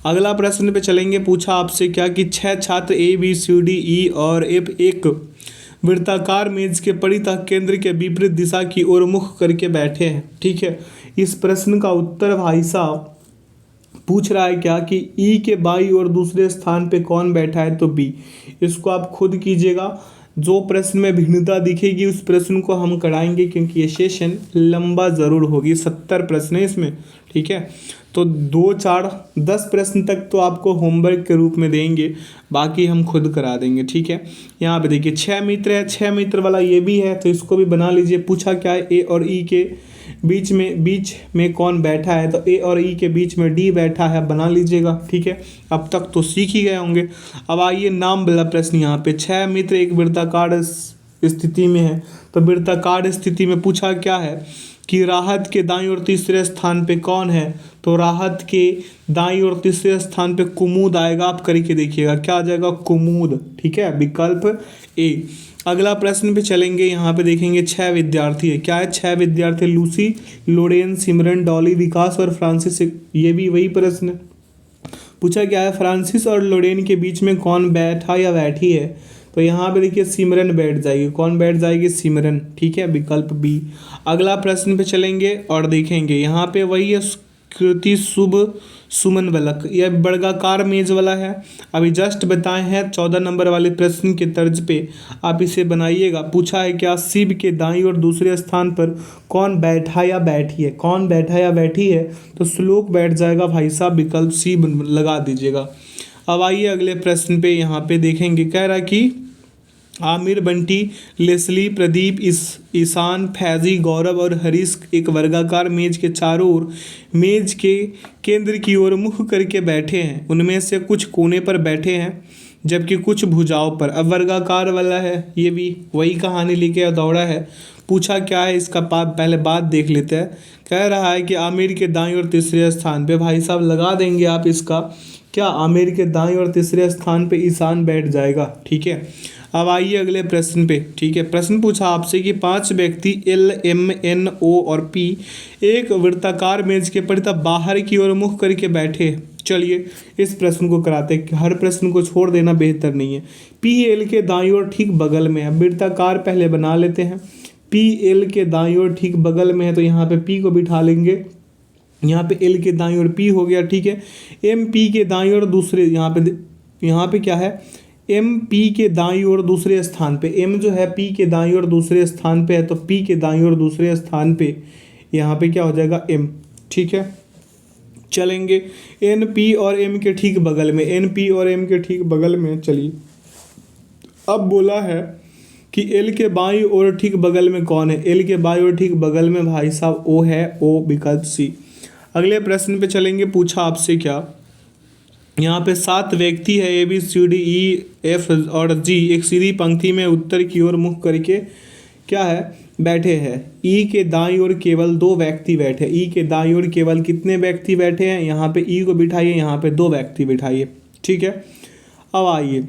A: अगला प्रश्न पे चलेंगे। पूछा आपसे क्या कि 6 छात्र ABCDE और F एक वृत्ताकार मेज के परितः केंद्र के विपरीत दिशा की ओर मुख करके बैठे हैं। ठीक है, इस प्रश्न का उत्तर भाई साहब पूछ रहा है क्या कि E के बाईं ओर दूसरे स्थान पे कौन बैठा है, तो B। इसको आप खुद कीजिएगा, जो प्रश्न में भिन्नता दिखेगी उस प्रश्न को हम कराएंगे, क्योंकि ये सेशन लंबा ज़रूर होगी, 70 प्रश्न है इसमें, ठीक है। तो 2, 4, 10 प्रश्न तक तो आपको होमवर्क के रूप में देंगे, बाकी हम खुद करा देंगे, ठीक है। यहाँ पे देखिए 6 मित्र है, 6 मित्र वाला ये भी है, तो इसको भी बना लीजिए। पूछा क्या है, ए और ई के बीच में कौन बैठा है, तो ए और ई के बीच में डी बैठा है, बना लीजिएगा, ठीक है। अब तक तो सीख ही गए होंगे। अब आइए नाम वाला प्रश्न, यहाँ पे 6 मित्र एक वृत्ताकार स्थिति में है, तो वृत्ताकार स्थिति में पूछा क्या है कि राहत के दाईं और तीसरे स्थान पे कौन है, तो राहत के दाईं और तीसरे स्थान पे कुमुद आएगा। आप करके देखिएगा क्या आ जाएगा, कुमुद, ठीक है, विकल्प ए। अगला प्रश्न पे चलेंगे, यहाँ पे देखेंगे 6 विद्यार्थी है, क्या है 6 विद्यार्थी, लूसी, लोरेन, सिमरन, डॉली, विकास और फ्रांसिस। ये भी वही प्रश्न है। पूछा क्या है, फ्रांसिस और लोरेन के बीच में कौन बैठा या बैठी है, तो यहाँ पे देखिए सिमरन बैठ जाएगी। कौन बैठ जाएगी, सिमरन, ठीक है, विकल्प बी। अगला प्रश्न पे चलेंगे और देखेंगे, यहाँ पे वही है कृति, शुभ, सुमन, बलक, यह वर्गाकार मेज वाला है, अभी जस्ट बताए हैं 14 नंबर वाले प्रश्न के तर्ज पे आप इसे बनाइएगा। पूछा है क्या, शिव के दाईं और दूसरे स्थान पर कौन बैठा या बैठी है, कौन बैठा या बैठी है, तो श्लोक बैठ जाएगा भाई साहब, विकल्प सी लगा दीजिएगा। अब आइए अगले प्रश्न पे, यहाँ पे देखेंगे, कह रहा कि आमिर, बंटी, लेस्ली, प्रदीप, ईशान, फैजी, गौरव और हरीश एक वर्गाकार मेज के चारों ओर मेज के केंद्र की ओर मुख करके बैठे हैं। उनमें से कुछ कोने पर बैठे हैं जबकि कुछ भुजाओं पर। अब वर्गाकार वाला है, ये भी वही कहानी लेके दौड़ा है। पूछा क्या है, इसका पहले बात देख लेते हैं। कह रहा है कि आमिर के दाईं और तीसरे स्थान पे, भाई साहब लगा देंगे आप इसका क्या, आमिर के दाईं और तीसरे स्थान पे ईशान बैठ जाएगा, ठीक है। अब आइए अगले प्रश्न पे, ठीक है। प्रश्न पूछा आपसे कि 5 व्यक्ति एल, एम, एन, ओ और पी एक वृत्ताकार मेज के परितः बाहर की ओर मुख करके बैठे। चलिए इस प्रश्न को कराते हैं, हर प्रश्न को छोड़ देना बेहतर नहीं है। पी एल के दाईं ओर ठीक बगल में है, वृत्ताकार पहले बना लेते हैं। पी एल के दाईं ओर ठीक बगल में है, तो यहाँ पे पी को बिठा लेंगे, यहाँ पे एल के दाईं ओर पी हो गया, ठीक है। एम पी के दाईं ओर दूसरे, यहाँ पे क्या है, एम पी के दाईं ओर दूसरे स्थान पे, एम जो है पी के दाईं ओर दूसरे स्थान पे है, तो पी के दाईं ओर दूसरे स्थान पे यहाँ पे क्या हो जाएगा, एम, ठीक है। चलेंगे एन पी और एम के ठीक बगल में, एन पी और एम के ठीक बगल में। चलिए अब बोला है कि एल के बाईं ओर ठीक बगल में कौन है, एल के बाईं ओर ठीक बगल में भाई साहब ओ है, ओ, विकल्प सी। अगले प्रश्न पे चलेंगे। पूछा आपसे क्या, यहाँ पे 7 व्यक्ति है, A B C D E F और जी एक सीधी पंक्ति में उत्तर की ओर मुख करके क्या है, बैठे हैं। ई के दाईं ओर केवल 2 व्यक्ति बैठे, ई के दाईं ओर केवल कितने व्यक्ति बैठे हैं, यहाँ पे ई को बिठाइए, यहाँ पे 2 व्यक्ति बिठाइए, ठीक है। अब आइए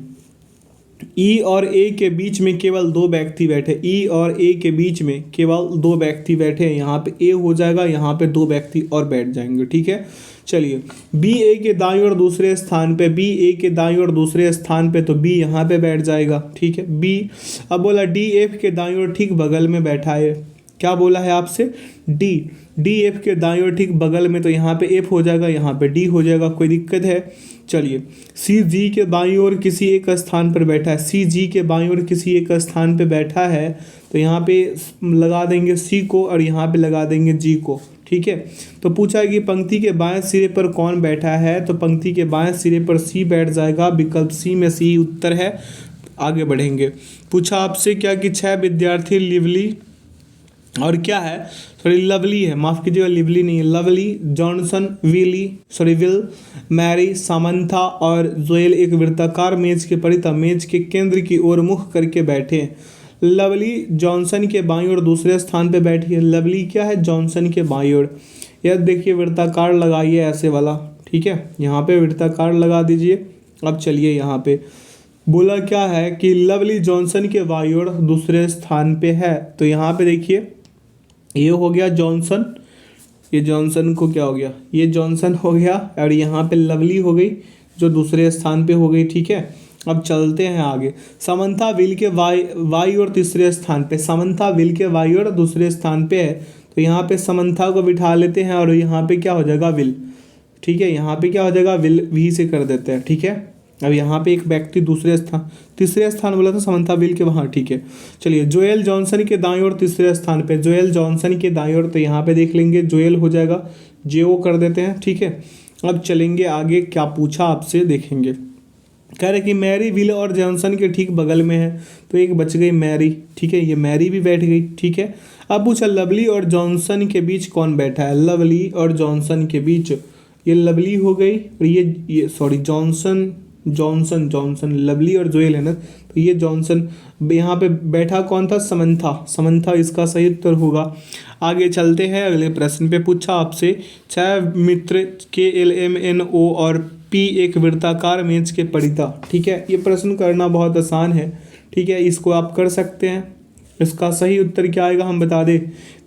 A: ई और ए के बीच में केवल 2 व्यक्ति बैठे, ई और ए के बीच में केवल 2 व्यक्ति बैठे हैं, यहाँ पे ए हो जाएगा, यहाँ पे 2 व्यक्ति और बैठ जाएंगे, ठीक है। चलिए बी ए के दाईं ओर दूसरे स्थान पे, बी ए के दाईं ओर दूसरे स्थान पे, तो बी यहाँ पे बैठ जाएगा, ठीक है, बी। अब बोला डी एफ के दाईं ओर ठीक बगल में बैठा है, क्या बोला है आपसे, डी एफ के दाईं ओर ठीक बगल में, तो यहाँ पे एफ हो जाएगा, यहाँ पे डी हो जाएगा, कोई दिक्कत है। चलिए सी जी के बाईं ओर किसी एक स्थान पर बैठा है, सी जी के बाईं ओर किसी एक स्थान पे बैठा है, तो यहाँ पे लगा देंगे सी को और यहाँ पे लगा देंगे जी को, ठीक है। तो पूछा कि पंक्ति के बाएं सिरे पर कौन बैठा है, तो पंक्ति के बाएं सिरे पर सी बैठ जाएगा, विकल्प सी में सी उत्तर है। आगे बढ़ेंगे। पूछा आपसे क्या कि 6 विद्यार्थी लिवली और क्या है, सॉरी लवली है, माफ़ कीजिएगा लिवली नहीं है, lovely, Johnson, Will, Mary, Samantha और जोएल एक वृत्ताकार मेज के परितः मेज के केंद्र की ओर मुख करके बैठे हैं। लवली जॉनसन के बाईं ओर दूसरे स्थान पे बैठी है, लवली क्या है, जॉनसन के बाईं ओर। यह देखिए वृत्ताकार लगाइए ऐसे वाला, ठीक है, यहाँ पे वृत्ताकार लगा दीजिए। अब चलिए यहाँ पे बोला क्या है कि लवली जॉनसन के बाईं ओर दूसरे स्थान पे है, तो यहाँ पे देखिए ये हो गया जॉनसन, ये जॉनसन को क्या हो गया, ये जॉनसन हो गया और यहाँ पे लवली हो गई जो दूसरे स्थान पे हो गई, ठीक है। अब चलते हैं आगे। समंथा विल के वाई और तीसरे स्थान पे, समंथा विल के वाई और दूसरे स्थान पे है, तो यहाँ पे समंथा को बिठा लेते हैं और यहाँ पे क्या हो जाएगा विल, ठीक है, यहाँ पे क्या हो जाएगा विल, वी से कर देते हैं, ठीक है। अब यहाँ पे एक व्यक्ति तीसरे स्थान बोला था समंथा बिल के वहाँ, ठीक है। चलिए जोएल जॉनसन के दाईं ओर तीसरे स्थान पे, जोएल जॉनसन के दाईं ओर, तो यहाँ पे देख लेंगे जोएल हो जाएगा, जेओ कर देते हैं, ठीक है। अब चलेंगे आगे, क्या पूछा आपसे देखेंगे। कह रहे कि मैरी विल और जॉनसन के ठीक बगल में है, तो एक बच गई मैरी, ठीक है, ये मैरी भी बैठ गई, ठीक है। अब पूछा लवली और जॉनसन के बीच कौन बैठा है, लवली और जॉनसन के बीच, ये लवली हो गई और ये सॉरी जॉनसन लवली और जोएल है ना, तो ये जॉनसन, यहाँ पे बैठा कौन था, समंथा इसका सही उत्तर होगा। आगे चलते हैं अगले प्रश्न पे। पूछा आपसे 6 मित्र KLMNO और P एक वृत्ताकार मेज के परिता, ठीक है। ये प्रश्न करना बहुत आसान है, ठीक है, इसको आप कर सकते हैं। इसका सही उत्तर क्या आएगा हम बता दें,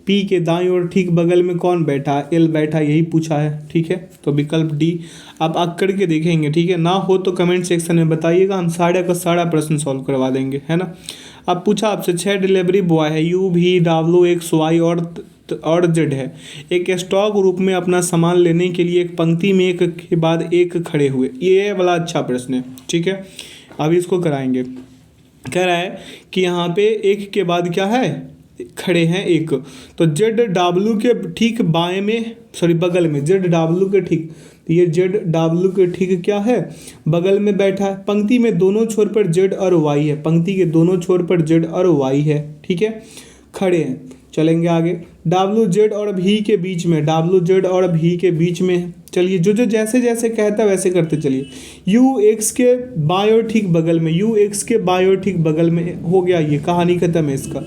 A: P के दाईं ओर ठीक बगल में कौन बैठा है, L बैठा, यही पूछा है, ठीक है। तो विकल्प D आप आकर के देखेंगे, ठीक है। ना हो तो कमेंट सेक्शन में बताइएगा, हम सारा का सारा प्रश्न सॉल्व करवा देंगे, है ना। अब पूछा आपसे 6 डिलीवरी बॉय है, UVWXY और Z है, एक स्टॉक रूप में अपना सामान लेने के लिए एक पंक्ति में एक के बाद एक खड़े हुए। ये वाला अच्छा प्रश्न है, ठीक है। अब इसको कराएंगे। कह रहा है कि यहाँ पे एक के बाद क्या है, खड़े हैं एक, तो ZW के ठीक बाएं में, सॉरी बगल में, ZW के ठीक, ये ZW के ठीक क्या है, बगल में बैठा है। पंक्ति में दोनों छोर पर Z और Y है, पंक्ति के दोनों छोर पर Z और Y है, ठीक है, खड़े हैं। चलेंगे आगे, WZ और V के बीच में, WZ और V के बीच में है। चलिए जो जैसे जैसे कहता है वैसे करते चलिए। UX के बाएं और ठीक बगल में, UX के बाएं और ठीक बगल में हो गया, ये कहानी खत्म है इसका।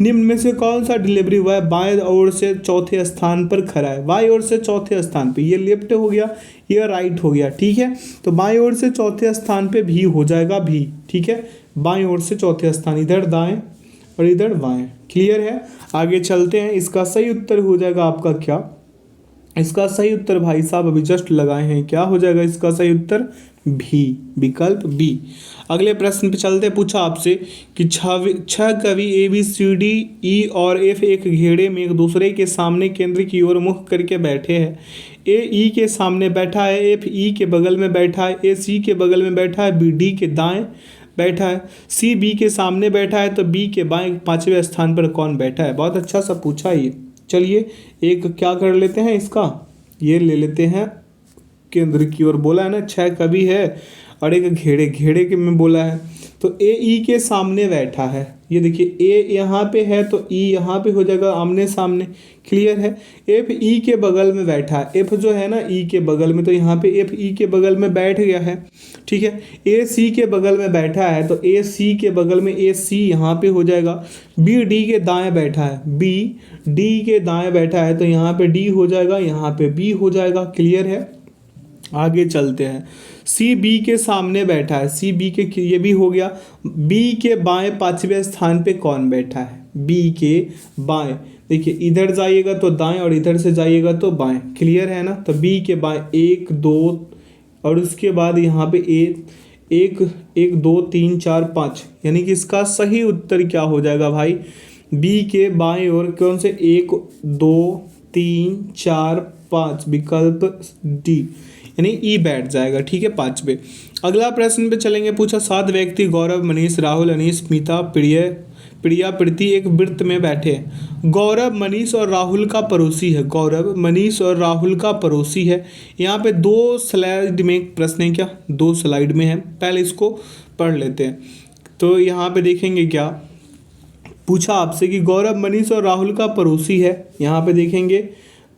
A: निम्न में से कौन सा डिलीवरी बॉय बाएं ओर से चौथे स्थान पर खड़ा है, बाएं ओर से चौथे स्थान पे, ये लेफ्ट हो गया, ये राइट हो गया, ठीक है। तो बाएं ओर से चौथे स्थान पे भी हो जाएगा, भी, ठीक है। बाएं ओर से चौथे स्थान, इधर दाएं और इधर बाएं, क्लियर है। आगे चलते हैं, इसका सही उत्तर हो जाएगा आपका क्या, इसका सही उत्तर भाई साहब अभी जस्ट लगाए हैं, क्या हो जाएगा इसका सही उत्तर, भी, विकल्प बी। अगले प्रश्न पे चलते। पूछा आपसे कि छह कवि ABCDE और F एक घेरे में एक दूसरे के सामने केंद्र की ओर मुख करके बैठे हैं। A E के सामने बैठा है, F E के बगल में बैठा है, A C के बगल में बैठा है, B D के दाएं बैठा है, C B के सामने बैठा है, तो B के बाएं 5वें स्थान पर कौन बैठा है। बहुत अच्छा सा पूछा है ये। चलिए एक क्या कर लेते हैं, इसका ये ले लेते हैं केंद्र की ओर, बोला है ना 6 कवि है और एक घेरे के में बोला है, तो A E के सामने बैठा है, ये देखिए A यहाँ पे है तो E यहाँ पे हो जाएगा आमने सामने, क्लियर है। F E के बगल में बैठा है, F जो है ना E के बगल में, तो यहाँ पे F E के बगल में बैठ गया है, ठीक है। A C के बगल में बैठा है, तो A C के बगल में A C यहाँ पे हो जाएगा। B D के दाएं बैठा है, B D के दाएं बैठा है, तो यहाँ पे D हो जाएगा, यहाँ पे B हो जाएगा, क्लियर है। आगे चलते हैं, C B के सामने बैठा है, C B के, ये भी हो गया। B के बाएं 5वें स्थान पे कौन बैठा है, B के बाएं, देखिए इधर जाइएगा तो दाएं और इधर से जाइएगा तो बाएं, क्लियर है ना। तो B के बाएं 1 2 और उसके बाद यहाँ पे 1 2 3 4 5, यानी कि इसका सही उत्तर क्या हो जाएगा भाई, B के बाएं ओर कौन से 1 2 3 4 5, विकल्प डी, यानी ई बैठ जाएगा, ठीक है, 5वें। अगला प्रश्न पे चलेंगे। पूछा 7 व्यक्ति गौरव, मनीष, राहुल, अनीश, स्मिता, प्रिया, प्रीति एक वृत्त में बैठे हैं। गौरव मनीष और राहुल का पड़ोसी है, गौरव मनीष और राहुल का पड़ोसी है। यहाँ पे 2 स्लाइड में प्रश्न है, क्या 2 स्लाइड में है, पहले इसको पढ़ लेते हैं। तो यहाँ पे देखेंगे क्या पूछा आपसे कि गौरव मनीष और राहुल का पड़ोसी है। यहाँ पे देखेंगे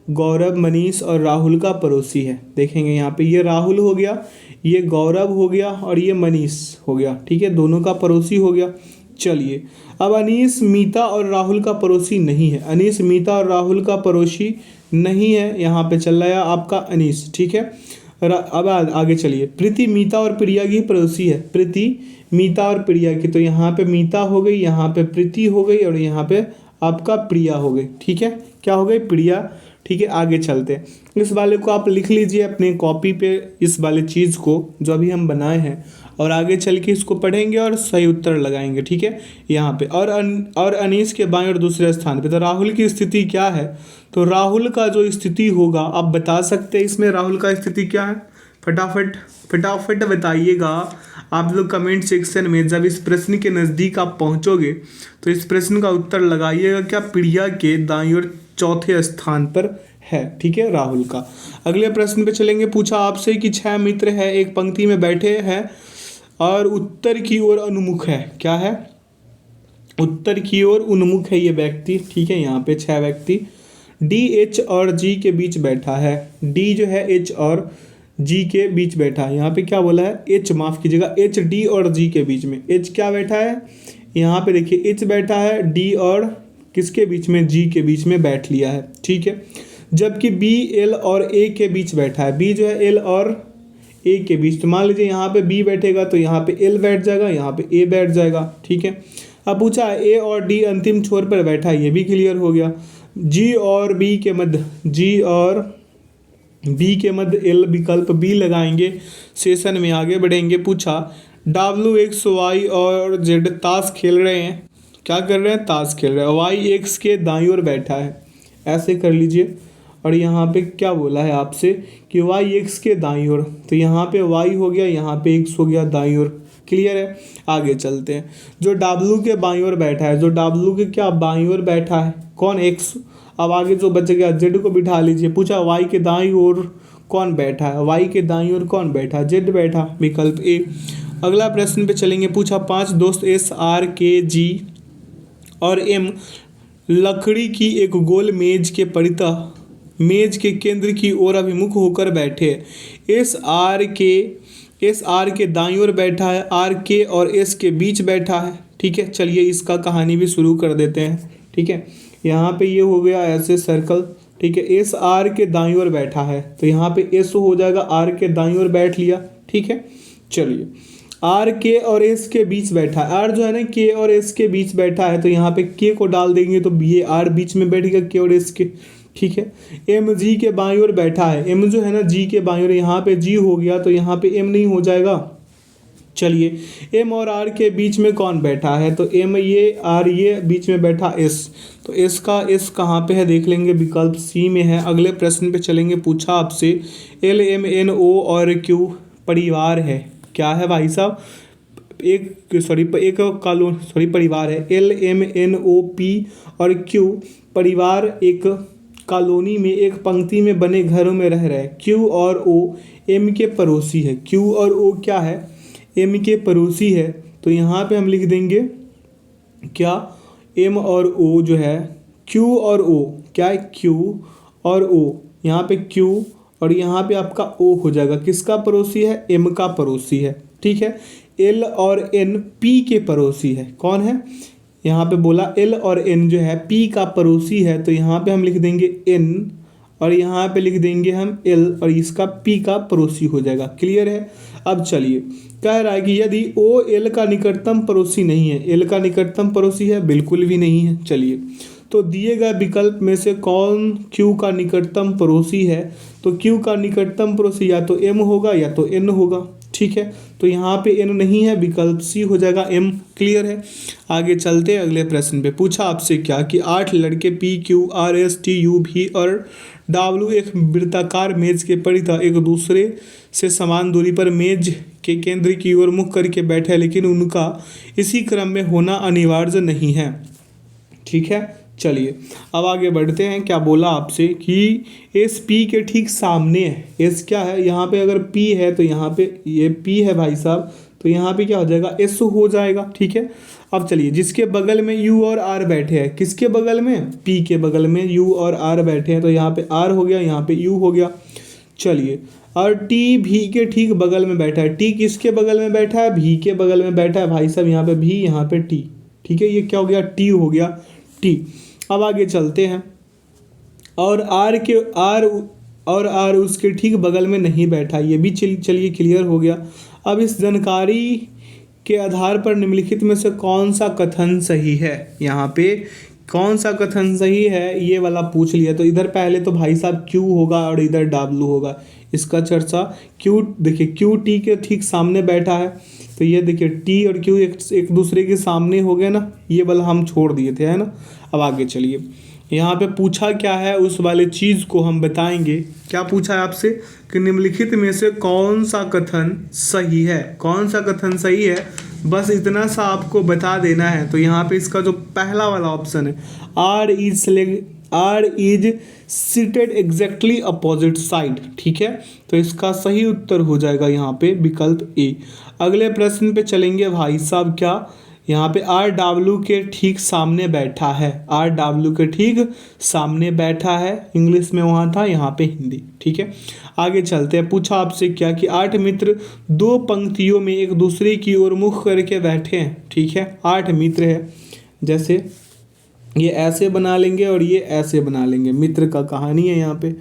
A: गौरव मनीष और राहुल का पड़ोसी है, देखेंगे यहाँ पे ये राहुल हो गया, ये गौरव हो गया और ये मनीष हो गया, ठीक है, दोनों का पड़ोसी हो गया। चलिए अब अनीश मीता और राहुल का पड़ोसी नहीं है, अनीश मीता और राहुल का पड़ोसी नहीं है, यहाँ पे चल रहा है आपका अनीश, ठीक है। अब आगे चलिए, प्रीति मीता और प्रिया की पड़ोसी है, प्रीति मीता और प्रिया की, तो यहाँ पे मीता हो गई, यहाँ पे प्रीति हो गई और यहाँ पे आपका प्रिया हो गई, ठीक है, क्या हो गई, प्रिया, ठीक है। आगे चलते हैं, इस वाले को आप लिख लीजिए अपने कॉपी पे, इस वाले चीज़ को जो अभी हम बनाए हैं, और आगे चल के इसको पढ़ेंगे और सही उत्तर लगाएंगे, ठीक है। यहाँ पे और अनीश के बाएं और दूसरे स्थान पे, तो राहुल की स्थिति क्या है, तो राहुल का जो स्थिति होगा आप बता सकते हैं इसमें राहुल का स्थिति क्या है, फटाफट फटाफट बताइएगा आप लोग कमेंट सेक्शन में। जब इस प्रश्न के नज़दीक आप पहुंचोगे तो इस प्रश्न का उत्तर लगाइएगा, क्या प्रिया के दाईं ओर चौथे स्थान पर है। ठीक है, राहुल का। अगले प्रश्न पे चलेंगे। पूछा आपसे कि 6 मित्र हैं, एक पंक्ति में बैठे हैं और उत्तर की ओर उन्मुख है। क्या है? उत्तर की ओर उन्मुख है ये व्यक्ति। ठीक है, यहाँ पे 6 व्यक्ति डी, एच और जी के बीच बैठा है। डी जो है एच और जी के बीच बैठा है। यहाँ पे क्या बोला है? एच, माफ कीजिएगा, एच डी और जी के बीच में। एच क्या बैठा है? यहाँ पे देखिए एच बैठा है डी और किसके बीच में? जी के बीच में बैठ लिया है। ठीक है, जबकि बी एल और ए के बीच बैठा है। बी जो है एल और ए के बीच, तो मान लीजिए यहाँ पे बी बैठेगा तो यहाँ पे एल बैठ जाएगा, यहाँ पे ए बैठ जाएगा। ठीक है, अब पूछा है ए और डी अंतिम छोर पर बैठा है, ये भी क्लियर हो गया। जी और बी के मध्य, जी और बी के मध्य एल विकल्प बी लगाएंगे, सेशन में आगे बढ़ेंगे। पूछा डब्ल्यू एक्स वाई और जेड ताश खेल रहे हैं। क्या कर रहे हैं? ताश खेल रहे हैं। वाई एक्स के दाईं ओर बैठा है, ऐसे कर लीजिए। और यहाँ पे क्या बोला है आपसे कि वाई एक्स के दाईं ओर, तो यहाँ पे वाई हो गया, यहाँ पे एक्स हो गया दाईं ओर। क्लियर है, आगे चलते हैं। जो डब्ल्यू के बाईं ओर बैठा है, जो डब्ल्यू के क्या बाईं ओर बैठा है, कौन? एक्स। अब आगे जो बच गया जेड को बिठा लीजिए। पूछा वाई के दाईं ओर कौन बैठा है? वाई के दाईं ओर कौन बैठा? जेड बैठा, विकल्प ए। अगला प्रश्न पे चलेंगे। पूछा 5 दोस्त एस, आर, के, जी और एम लकड़ी की एक गोल मेज के परितः मेज के केंद्र की ओर अभिमुख होकर बैठे। एस आर के दाईं ओर बैठा है, आर के और एस के बीच बैठा है। ठीक है, चलिए इसका कहानी भी शुरू कर देते हैं। ठीक है, यहाँ पे ये हो गया ऐसे सर्कल। ठीक है, एस आर के दाईं ओर बैठा है, तो यहाँ पे एस हो जाएगा, आर के दाईं ओर बैठ लिया। ठीक है, चलिए आर के और एस के बीच बैठा है। आर जो है ना के और एस के बीच बैठा है, तो यहाँ पे के को डाल देंगे तो ये आर बीच में बैठेगा के और एस के। ठीक है, एम जी के बाईं ओर बैठा है। एम जो है ना जी के बाईं ओर, यहाँ पे जी हो गया तो यहाँ पे एम नहीं हो जाएगा। चलिए एम और आर के बीच में कौन बैठा है? तो एम ये, आर ये, बीच में बैठा एस। तो एस का एस कहाँ पे है देख लेंगे, विकल्प सी में है। अगले प्रश्न पे चलेंगे। पूछा आपसे एल एम एन ओ और क्यू परिवार है। क्या है भाई साहब? परिवार है। L M N O P और क्यू परिवार एक कॉलोनी में एक पंक्ति में बने घरों में रह रहे हैं। क्यू और ओ एम के पड़ोसी है। क्यू और ओ क्या है? एम के पड़ोसी है। तो यहाँ पे हम लिख देंगे क्या? एम और ओ जो है, क्यू और ओ क्या है? क्यू और ओ, यहाँ पे क्यू और यहाँ पे आपका ओ हो जाएगा। किसका पड़ोसी है? एम का पड़ोसी है। ठीक है, एल और एन पी के पड़ोसी है। कौन है? यहाँ पे बोला एल और एन जो है पी का पड़ोसी है, तो यहाँ पे हम लिख देंगे एन और यहाँ पे लिख देंगे हम एल और इसका पी का पड़ोसी हो जाएगा। क्लियर है। अब चलिए कह रहा है कि यदि ओ एल का निकटतम पड़ोसी नहीं है। एल का निकटतम पड़ोसी है? बिल्कुल भी नहीं है। चलिए तो दिए गए विकल्प में से कौन क्यू का निकटतम पड़ोसी है? तो क्यू का निकटतम पड़ोसी या तो एम होगा या तो एन होगा। ठीक है, तो यहाँ पे एन नहीं है, विकल्प सी हो जाएगा, एम। क्लियर है, आगे चलते हैं अगले प्रश्न पे। पूछा आपसे क्या कि 8 लड़के P Q R S T U भी और डब्ल्यू एक वृत्ताकार मेज के परितः एक दूसरे से समान दूरी पर मेज के केंद्र की ओर मुख करके बैठे, लेकिन उनका इसी क्रम में होना अनिवार्य नहीं है। ठीक है, चलिए अब आगे बढ़ते हैं। क्या बोला आपसे कि एस पी के ठीक सामने है। एस क्या है? यहाँ पे अगर पी है तो यहाँ पे ये पी है भाई साहब, तो यहाँ पे क्या हो जाएगा? एस हो जाएगा। ठीक है, अब चलिए जिसके बगल में यू और आर बैठे हैं, किसके बगल में? पी के बगल में यू और आर बैठे हैं, तो यहाँ पे आर हो गया, यहाँ पे यू हो गया। चलिए और टी भी के ठीक बगल में बैठा है। टी किसके बगल में बैठा है? भी के बगल में बैठा है भाई साहब, यहाँ पे भी, यहाँ पे टी। ठीक है, ये क्या हो गया? टी हो गया, टी। अब आगे चलते हैं। और आर उसके ठीक बगल में नहीं बैठा, ये भी चलिए क्लियर हो गया। अब इस जानकारी के आधार पर निम्नलिखित में से कौन सा कथन सही है? यहाँ पे कौन सा कथन सही है ये वाला पूछ लिया। तो इधर पहले तो भाई साहब क्यू होगा और इधर डब्ल्यू होगा। इसका चर्चा क्यू, देखिए क्यू टी के ठीक सामने बैठा है, तो ये देखिए टी और क्यू एक दूसरे के सामने हो गए ना, ये वाला हम छोड़ दिए थे, है ना। अब आगे चलिए, यहाँ पे पूछा क्या है उस वाले चीज़ को हम बताएंगे। क्या पूछा है आपसे कि निम्नलिखित में से कौन सा कथन सही है, कौन सा कथन सही है, बस इतना सा आपको बता देना है। तो यहाँ पे इसका जो पहला वाला ऑप्शन है R is seated exactly opposite side, ठीक है। तो इसका सही उत्तर हो जाएगा यहाँ पे विकल्प ए। अगले प्रश्न पे चलेंगे भाई साहब। क्या यहाँ पे आर डब्ल्यू के ठीक सामने बैठा है, आर डब्ल्यू के ठीक सामने बैठा है, इंग्लिश में वहाँ था, यहाँ पे हिंदी, ठीक है। आगे चलते हैं। पूछा आपसे क्या कि 8 मित्र 2 पंक्तियों में एक दूसरे की ओर मुख करके बैठे हैं, ठीक है। 8 मित्र है, जैसे ये ऐसे बना लेंगे और ये ऐसे बना लेंगे, मित्र का कहानी है यहाँ पे।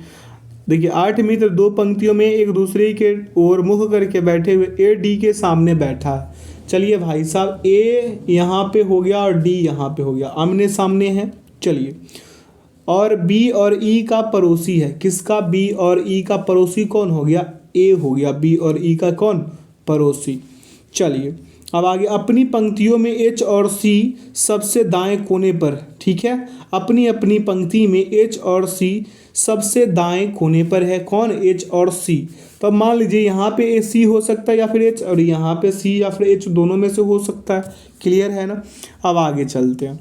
A: देखिए 8 मित्र 2 पंक्तियों में एक दूसरे के ओर मुख करके बैठे हुए, ए डी के सामने बैठा है। चलिए भाई साहब, ए यहाँ पे हो गया और डी यहाँ पे हो गया, आमने सामने है। चलिए, और बी और ई का पड़ोसी है, किसका? बी और ई का पड़ोसी कौन हो गया? ए हो गया, बी और ई का कौन? पड़ोसी। चलिए अब आगे, अपनी पंक्तियों में एच और सी सबसे दाएं कोने पर, ठीक है। अपनी अपनी पंक्ति में एच और सी सबसे दाएं कोने पर है, कौन? एच और सी। तो अब मान लीजिए यहाँ पे ए सी हो सकता है या फिर एच, और यहाँ पे सी या फिर एच, दोनों में से हो सकता है। क्लियर है ना? अब आगे चलते हैं।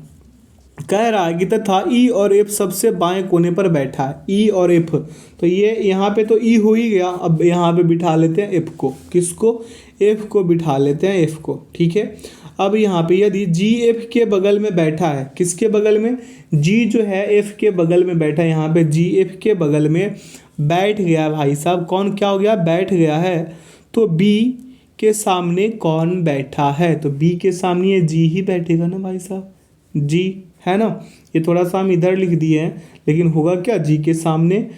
A: कह रहा है कि तथा ई और एफ सबसे बाएं कोने पर बैठा है, ई और एफ। तो ये यहाँ पे तो ई हो ही गया, अब यहाँ पे बिठा लेते हैं एफ को। किसको? एफ को बिठा लेते हैं, एफ को, ठीक है। अब यहाँ पे यदि जी एफ के बगल में बैठा है, किसके बगल में? जी जो है एफ के बगल में बैठा है, यहाँ पे जी एफ के बगल में बैठ गया भाई साहब। कौन क्या हो गया? बैठ गया है। तो बी के सामने कौन बैठा है? तो बी के सामने ये जी ही बैठेगा ना भाई साहब, जी है ना। ये थोड़ा सा हम इधर लिख दिए हैं, लेकिन होगा क्या? जी के सामने,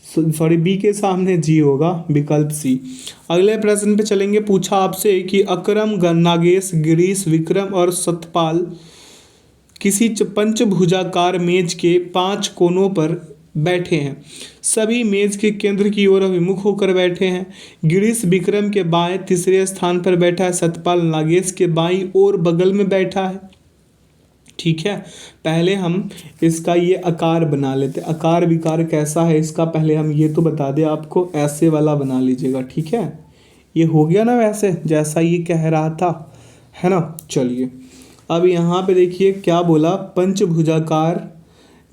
A: सॉरी बी के सामने जी होगा, विकल्प सी। अगले प्रश्न पे चलेंगे। पूछा आपसे कि अकरम, नागेश, गिरीश, विक्रम और सतपाल किसी पंचभुजाकार मेज के 5 कोनों पर बैठे हैं। सभी मेज के केंद्र की ओर अभिमुख होकर बैठे हैं। गिरीश विक्रम के बाएं तीसरे स्थान पर बैठा है, सतपाल नागेश के बाईं ओर बगल में बैठा है, ठीक है। पहले हम इसका ये आकार बना लेते हैं। आकार विकार कैसा है इसका, पहले हम ये तो बता दें आपको, ऐसे वाला बना लीजिएगा, ठीक है। ये हो गया ना वैसे जैसा ये कह रहा था, है ना। चलिए अब यहाँ पे देखिए क्या बोला, पंचभुजाकार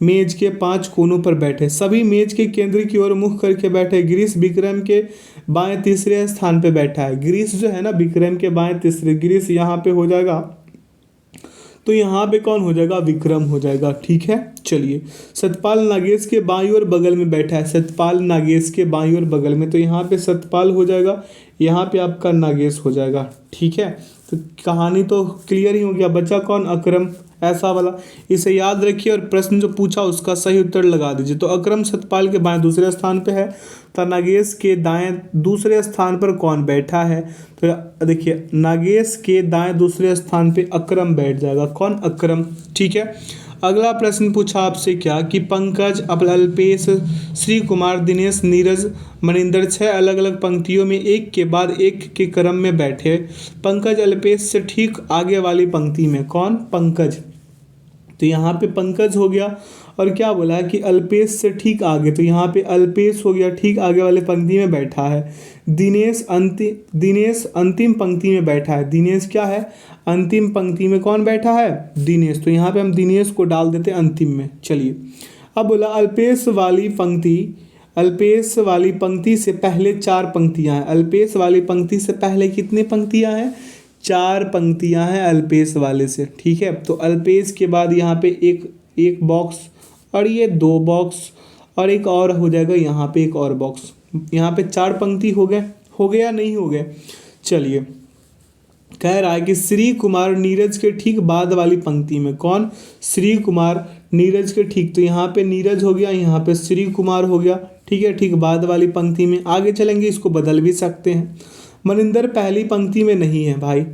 A: मेज के 5 कोनों पर बैठे, सभी मेज के केंद्र की ओर मुख करके बैठे। गिरीश विक्रम के बाएं तीसरे स्थान पे बैठा है। गिरीश जो है ना विक्रम के बाएं तीसरे, गिरीश यहाँ पे हो जाएगा, तो यहाँ पे कौन हो जाएगा? विक्रम हो जाएगा, ठीक है। चलिए, सतपाल नागेश के बाईं ओर बगल में बैठा है, सतपाल नागेश के बाईं ओर बगल में, तो यहाँ पे सतपाल हो जाएगा, यहाँ पे आपका नागेश हो जाएगा, ठीक है। तो कहानी तो क्लियर ही हो गया, बचा कौन? अकरम, ऐसा वाला। इसे याद रखिए और प्रश्न जो पूछा उसका सही उत्तर लगा दीजिए। तो अकरम सतपाल के बाएं दूसरे स्थान पे है, तो नागेश के दाएं दूसरे स्थान पर कौन बैठा है? तो देखिए नागेश के दाएं दूसरे स्थान पे अकरम बैठ जाएगा, कौन? अकरम, ठीक है। अगला प्रश्न पूछा आपसे क्या कि पंकज, अल्पेश, श्री कुमार, दिनेश, नीरज, मनिंदर 6 अलग अलग पंक्तियों में एक के बाद एक के क्रम में बैठे। पंकज अल्पेश से ठीक आगे वाली पंक्ति में, कौन? पंकज। तो यहाँ पे पंकज हो गया, और क्या बोला है कि अल्पेश से ठीक आगे, तो यहाँ पे अल्पेश हो गया, ठीक आगे वाले पंक्ति में बैठा है। दिनेश अंतिम पंक्ति में बैठा है। दिनेश क्या है? अंतिम पंक्ति में कौन बैठा है? दिनेश। तो यहाँ पे हम दिनेश को डाल देते हैं अंतिम में। चलिए अब बोला अल्पेश वाली पंक्ति से पहले 4 पंक्तियाँ हैं। अल्पेश वाली पंक्ति से पहले कितने पंक्तियाँ हैं? 4 पंक्तियाँ हैं अल्पेश वाले से, ठीक है। तो अल्पेश के बाद यहाँ पे एक बॉक्स, और ये 2 बॉक्स, और एक और हो जाएगा यहाँ पे एक और बॉक्स। यहाँ पे 4 पंक्ति हो गया नहीं हो गए? चलिए, कह रहा है कि श्री कुमार नीरज के ठीक बाद वाली पंक्ति में, कौन? श्री कुमार नीरज के ठीक, तो यहाँ पे नीरज हो गया, यहाँ पे श्री कुमार हो गया, ठीक है, ठीक बाद वाली पंक्ति में। आगे चलेंगे, इसको बदल भी सकते हैं। मनिंदर पहली पंक्ति में नहीं है भाई।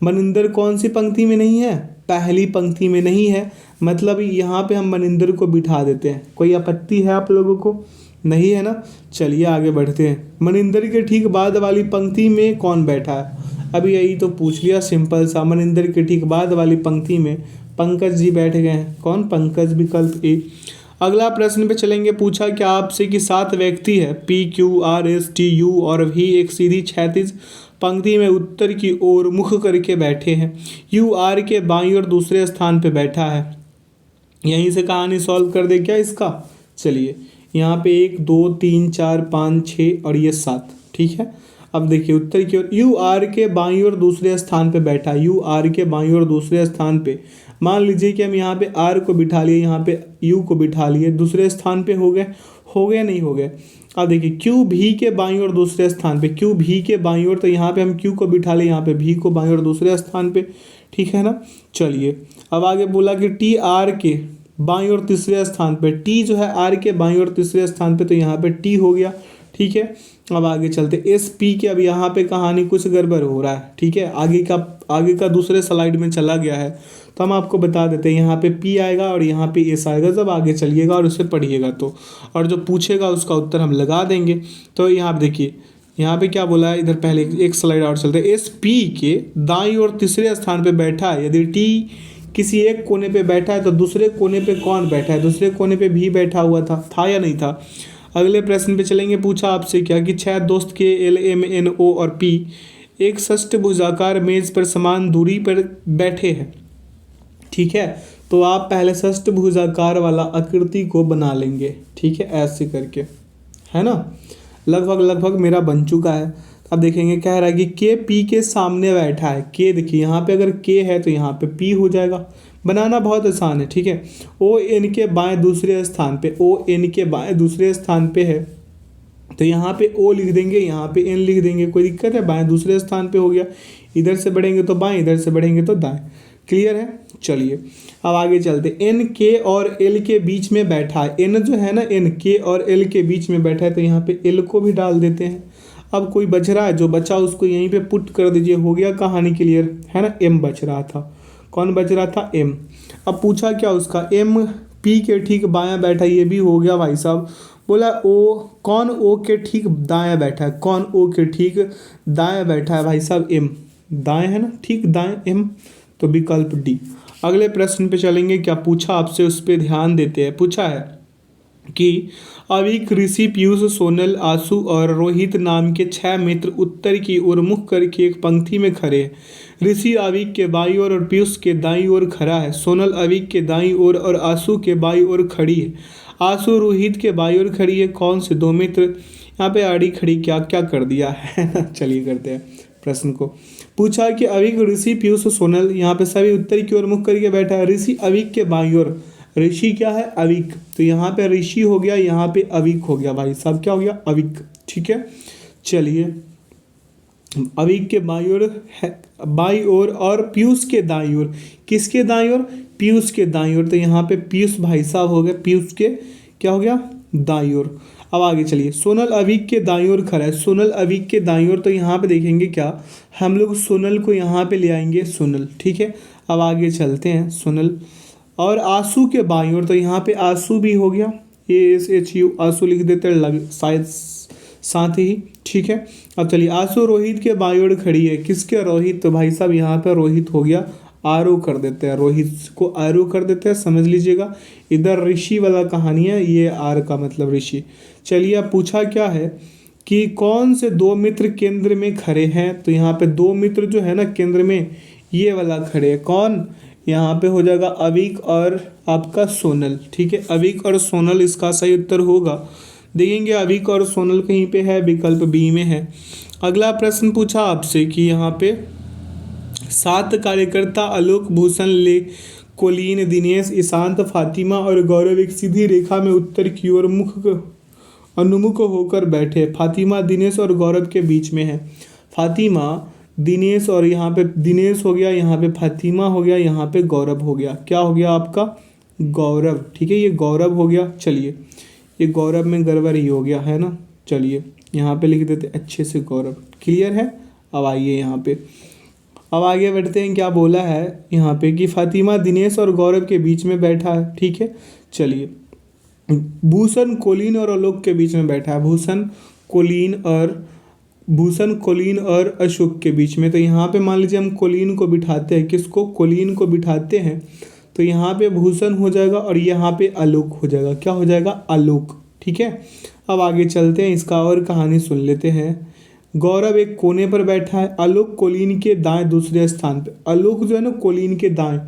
A: मनिंदर कौन सी पंक्ति में नहीं है? पहली पंक्ति में नहीं है, मतलब यहाँ पे हम मनिंदर को बिठा देते हैं। कोई आपत्ति है आप लोगों को? नहीं है ना। चलिए आगे बढ़ते हैं। मनिंदर के ठीक बाद वाली पंक्ति में कौन बैठा है? अभी यही तो पूछ लिया, सिंपल सा। मनिंदर के ठीक बाद वाली पंक्ति में पंकज जी बैठ गए हैं, कौन? पंकज, विकल्प ए। अगला प्रश्न पे चलेंगे। पूछा क्या आपसे कि 7 व्यक्ति है P Q R S T U और वी एक सीधी क्षैतिज पंक्ति में उत्तर की ओर मुख करके बैठे हैं। यू आर के बाईं ओर दूसरे स्थान पे बैठा है। यहीं से कहानी सॉल्व कर दे क्या इसका? चलिए, यहाँ पे 1 2 3 4 5 6 और ये 7, ठीक है। अब देखिए उत्तर की ओर यू आर के बाईं ओर दूसरे स्थान पे बैठा है। यू आर के बाईं ओर दूसरे स्थान पे, मान लीजिए कि हम यहाँ पे आर को बिठा लिए, यहाँ पे यू को बिठा लिए, दूसरे स्थान पे हो गए नहीं हो गए। अब देखिए क्यू भी के बाईं ओर दूसरे स्थान पे, क्यू भी के बाईं ओर, तो यहाँ पे हम क्यू को बिठा लिए, यहाँ पे भी को बाईं ओर दूसरे स्थान पे, ठीक है ना। चलिए अब आगे बोला कि टी आर के बाईं ओर तीसरे स्थान पे, टी जो है आर के बाईं ओर तीसरे स्थान पे, तो यहाँ पे टी हो गया, ठीक है। अब आगे चलते एस पी के, अब यहाँ पे कहानी कुछ गड़बड़ हो रहा है, ठीक है। आगे का दूसरे स्लाइड में चला गया है, तो हम आपको बता देते हैं। यहाँ पे पी आएगा और यहाँ पे एस आएगा, जब आगे चलिएगा और उसे पढ़िएगा तो, और जो पूछेगा उसका उत्तर हम लगा देंगे। तो यहाँ पे देखिए, यहाँ पे क्या बोला है, इधर पहले एक स्लाइड और चलते हैं। एस पी के दाईं ओर तीसरे स्थान पे बैठा है। यदि टी किसी एक कोने पे बैठा है तो दूसरे कोने पे कौन बैठा है? दूसरे कोने पे भी बैठा हुआ था या नहीं था? अगले प्रश्न पे चलेंगे। पूछा आपसे क्या कि 6 दोस्त के एल एम एन ओ और पी एक षष्ठभुजाकार मेज पर समान दूरी पर बैठे हैं, ठीक है। तो आप पहले षष्ठभुजाकार वाला आकृति को बना लेंगे, ठीक है, ऐसे करके, है ना। लगभग मेरा बन चुका है। अब देखेंगे, कह रहा है कि के पी के सामने बैठा है। के देखिए यहाँ पे अगर के है तो यहाँ पे पी हो जाएगा। बनाना बहुत आसान है, ठीक है। ओ एन के बाएं दूसरे स्थान पे, ओ एन के बाएं दूसरे स्थान पे है, तो यहाँ पे ओ लिख देंगे, यहाँ पे एन लिख देंगे, कोई दिक्कत है? बाएं दूसरे स्थान पे हो गया। इधर से बढ़ेंगे तो बाएं, इधर से बढ़ेंगे तो दाएं। क्लियर है? चलिए अब आगे चलते। एन के और एल के बीच में बैठा है। एन जो है ना, एन के और एल के बीच में बैठा है, तो यहाँ पे एल को भी डाल देते हैं। अब कोई बच रहा है, जो बचा उसको यहीं पे पुट कर दीजिए, हो गया कहानी क्लियर, है ना। एम बच रहा था, कौन बच रहा था? एम। अब पूछा क्या उसका, एम पी के ठीक बायां बैठा, ये भी हो गया भाई साहब। बोला ओ, कौन ओ के ठीक दायां बैठा है? कौन ओ के ठीक दायां बैठा है भाई साहब? एम दाएं है ना, ठीक दाएं, एम, तो विकल्प डी। अगले प्रश्न पे चलेंगे। क्या पूछा आपसे, उस पर ध्यान देते हैं। पूछा है कि अविक, ऋषि, पीयूष, सोनल, आशु और रोहित नाम के 6 मित्र उत्तर की ओर मुख करके एक पंक्ति में खड़े हैं। ऋषि अविक के बाईं ओर और पीयूष के दाईं ओर खड़ा है। सोनल अविक के दाईं ओर और आशु के बाईं ओर खड़ी है। आशु रोहित के बाईं ओर खड़ी है। कौन से 2 मित्र? यहाँ पे आड़ी खड़ी क्या क्या कर दिया है चलिए करते हैं प्रश्न को। पूछा कि अविक, ऋषि, पीयूष, सोनल, यहाँ पे सभी उत्तर की ओर मुख करके बैठा है। ऋषि अविक के बाईं ओर, ऋषि क्या है? अविक, तो यहाँ पे ऋषि हो गया, यहाँ पे अविक हो गया भाई साहब, क्या हो गया? अविक, ठीक है। चलिए अविक के बाईं ओर है, बाईं ओर, और पीयूष के दाईं ओर, किसके दाईं ओर? पीयूष के दाईं ओर, तो यहाँ पे पीयूष भाई साहब हो गए, पीयूष के क्या हो गया? दाईं ओर। अब आगे चलिए, सोनल अविक के दाईं ओर खड़ा है। सोनल अविक के दाईं ओर, तो यहाँ पे देखेंगे क्या, हम लोग सोनल को यहाँ पे ले आएंगे, सोनल, ठीक है। अब आगे चलते हैं, सोनल और आशु के बाईं ओर, तो यहाँ पे आशु भी हो गया, ASHU आशु लिख देते हैं शायद साथ ही, ठीक है। अब चलिए, आशु रोहित के बाईं ओर खड़ी है। किसके? रोहित, तो भाई साहब यहाँ पे रोहित हो गया, आरो कर देते हैं, रोहित को आरो कर देते हैं, समझ लीजिएगा। इधर ऋषि वाला कहानी है, ये आर का मतलब ऋषि। चलिए अब पूछा क्या है कि कौन से 2 मित्र केंद्र में खड़े हैं? तो यहाँ पे 2 मित्र जो है ना केंद्र में, ये वाला खड़े हैं। कौन? यहाँ पे हो जाएगा अविक और आपका सोनल, ठीक है। अविक और सोनल इसका सही उत्तर होगा। देखेंगे अविक और सोनल कहीं पे है, विकल्प बी में है। अगला प्रश्न पूछा आपसे कि यहाँ पे 7 कार्यकर्ता आलोक, भूषण, ले, कोलिन, दिनेश, ईशांत, फातिमा और गौरव एक सीधी रेखा में उत्तर की ओर अनुमुख होकर बैठे। फातिमा दिनेश और गौरव के बीच में है। फातिमा, दिनेश, और यहाँ पे दिनेश हो गया, यहाँ पे फातिमा हो गया, यहाँ पे गौरव हो गया। क्या हो गया आपका? गौरव, ठीक है, ये गौरव हो गया। चलिए ये गौरव में गड़बड़ ही हो गया है ना। चलिए यहाँ पे लिख देते अच्छे से गौरव। क्लियर है? अब आइए यहाँ पे, अब आगे बढ़ते हैं। क्या बोला है यहाँ पे कि फातिमा दिनेश और गौरव के बीच में बैठा है, ठीक है। चलिए भूषण, कोलिन और आलोक के बीच में बैठा है। भूषण, कोलिन और अशोक के बीच में, तो यहाँ पे मान लीजिए हम कोलिन को बिठाते हैं। किसको? कोलिन को बिठाते हैं, तो यहाँ पे भूषण हो जाएगा और यहाँ पे आलोक हो जाएगा। क्या हो जाएगा? आलोक। ठीक है, अब आगे चलते हैं, इसका और कहानी सुन लेते हैं। गौरव एक कोने पर बैठा है, आलोक कोलीन के दाएं दूसरे स्थान पे। आलोक जो है ना कोलीन के दाएं,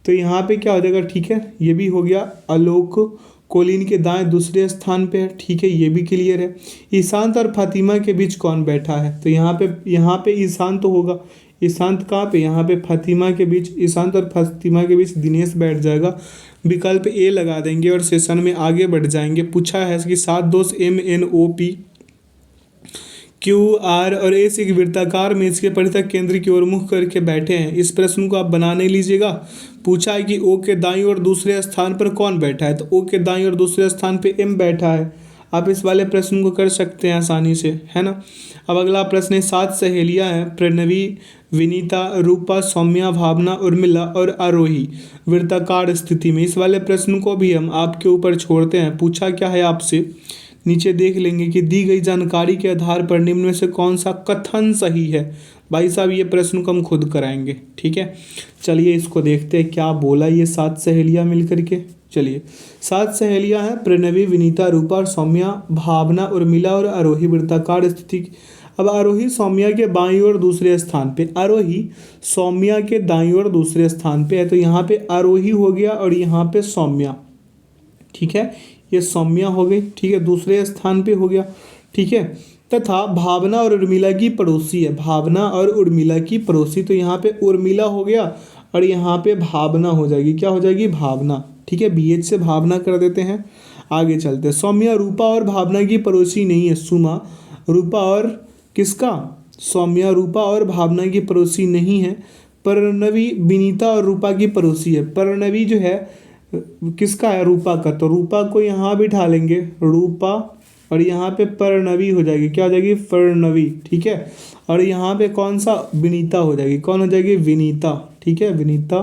A: तो यहाँ पे क्या हो जाएगा? ठीक है, ये भी हो गया। आलोक कोलीन के दाएं दूसरे स्थान पे है। ठीक है, ये भी क्लियर है। ईशांत और फातिमा के बीच कौन बैठा है? तो यहाँ पे ईशांत तो होगा। ईशांत कहाँ पे? यहाँ पे फातिमा के बीच। ईशांत और फातिमा के बीच दिनेश बैठ जाएगा। विकल्प ए लगा देंगे और सेशन में आगे बढ़ जाएंगे। पूछा है कि 7 दोस्त MNOP QR और एस एक वृत्ताकार मेज के परितक केंद्र की ओर मुख करके बैठे हैं। इस प्रश्न को आप बना नहीं लीजिएगा। पूछा है कि O के दाईं ओर दूसरे स्थान पर कौन बैठा है? तो O के दाईं ओर दूसरे स्थान पे M बैठा है। आप इस वाले प्रश्न को कर सकते हैं आसानी से, है ना। अब अगला प्रश्न है, 7 सहेलियां हैं, प्रणवी, विनीता, रूपा, सौम्या, भावना, उर्मिला और आरोही वृत्ताकार स्थिति में। इस वाले प्रश्न को भी हम आपके ऊपर छोड़ते हैं। पूछा क्या है आपसे, नीचे देख लेंगे कि दी गई जानकारी के आधार पर निम्न में से कौन सा कथन सही है। भाई साहब ये प्रश्न को हम खुद कराएंगे। ठीक है, चलिए इसको देखते हैं क्या बोला ये 7 सहेलियां मिलकर के। चलिए, 7 सहेलियां हैं, प्रणवी, विनीता, रूपा और सौम्या, भावना, उर्मिला और आरोही वृत्ताकार स्थिति। अब आरोही सौम्या के बाईं ओर दूसरे स्थान पे, आरोही सौम्या के दाईं ओर दूसरे स्थान पे है। तो यहाँ पे आरोही हो गया और यहाँ पे सौम्या। ठीक है, ये सौम्या हो गई। ठीक है, दूसरे स्थान पे हो गया। ठीक है, तथा भावना और उर्मिला की पड़ोसी है। भावना और उर्मिला की पड़ोसी, तो यहाँ पे उर्मिला हो गया और यहाँ पे भावना हो जाएगी। क्या हो जाएगी? भावना। ठीक है, BH से भावना कर देते हैं। आगे चलते हैं, सौम्या रूपा और भावना की पड़ोसी नहीं है। सुमा रूपा और किसका? सौम्या रूपा और भावना की पड़ोसी नहीं है। प्रणवी विनीता और रूपा की पड़ोसी है। प्रणवी जो है किसका है? रूपा का। तो रूपा को यहाँ बिठा लेंगे, रूपा, और यहाँ पे प्रणवी हो जाएगी। क्या हो जाएगी? प्रणवी। ठीक है, और यहाँ पे कौन सा? विनीता हो जाएगी। कौन हो जाएगी? विनीता। ठीक है, विनीता।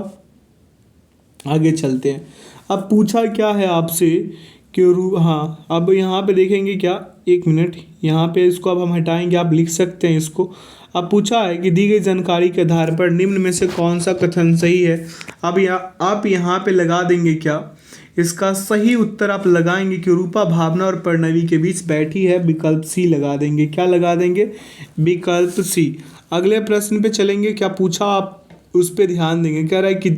A: आगे चलते हैं। अब पूछा क्या है आपसे कि हाँ, अब यहाँ पे देखेंगे क्या, एक मिनट, यहाँ पे इसको अब हम हटाएंगे, आप लिख सकते हैं इसको। अब पूछा है कि दी गई जानकारी के आधार पर निम्न में से कौन सा कथन सही है। अब आप यहाँ पे लगा देंगे क्या, इसका सही उत्तर आप लगाएंगे कि रूपा भावना और प्रणवी के बीच बैठी है। विकल्प सी लगा देंगे। क्या लगा देंगे? विकल्प सी। अगले प्रश्न पे चलेंगे। क्या पूछा आप उस पर ध्यान देंगे। कह रहा है कि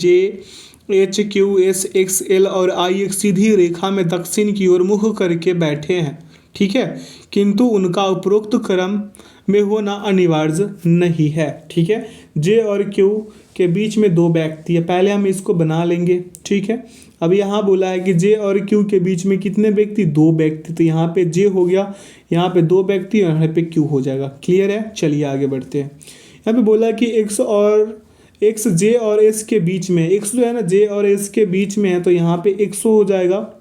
A: JHQSXL और I एक सीधी रेखा में दक्षिण की ओर मुख करके बैठे हैं। ठीक है, किंतु उनका उपरोक्त क्रम में होना अनिवार्य नहीं है। ठीक है, J और Q के बीच में 2 व्यक्ति है। पहले हम इसको बना लेंगे। ठीक है, अब यहाँ बोला है कि J और Q के बीच में कितने व्यक्ति? 2 व्यक्ति। तो यहाँ पे J हो गया, यहाँ पे 2 व्यक्ति और यहाँ पे Q हो जाएगा। क्लियर है, चलिए आगे बढ़ते हैं। यहाँ पे बोला कि X J और S के बीच में, X जो है ना J और S के बीच में है, तो यहाँ पे X हो जाएगा।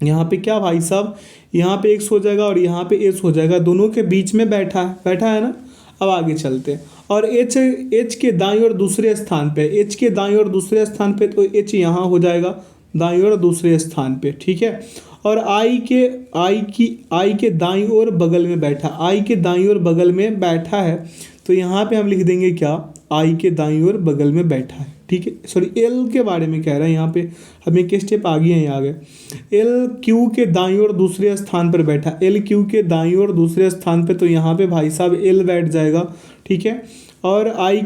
A: यहाँ पे क्या भाई साहब, यहाँ पे X हो जाएगा और यहाँ पे S हो जाएगा। दोनों के बीच में बैठा है ना। अब आगे चलते हैं। और H के दाईं ओर दूसरे स्थान पे, H के दाईं ओर दूसरे स्थान पे, तो H यहाँ हो जाएगा दाईं ओर दूसरे स्थान पे। ठीक है, और I के दाईं ओर बगल में बैठा, I के दाईं ओर बगल में बैठा है। तो यहाँ पे हम लिख देंगे क्या, I के दाईं ओर बगल में बैठा है। ठीक है, सॉरी L के बारे में कह रहा है यहाँ पे, हम एक स्टेप आगे हैं आ गए। L Q के दाईं ओर दूसरे स्थान पर बैठा, L Q के दाईं ओर दूसरे स्थान पे, तो यहाँ पे भाई साहब L बैठ जाएगा। ठीक है, और I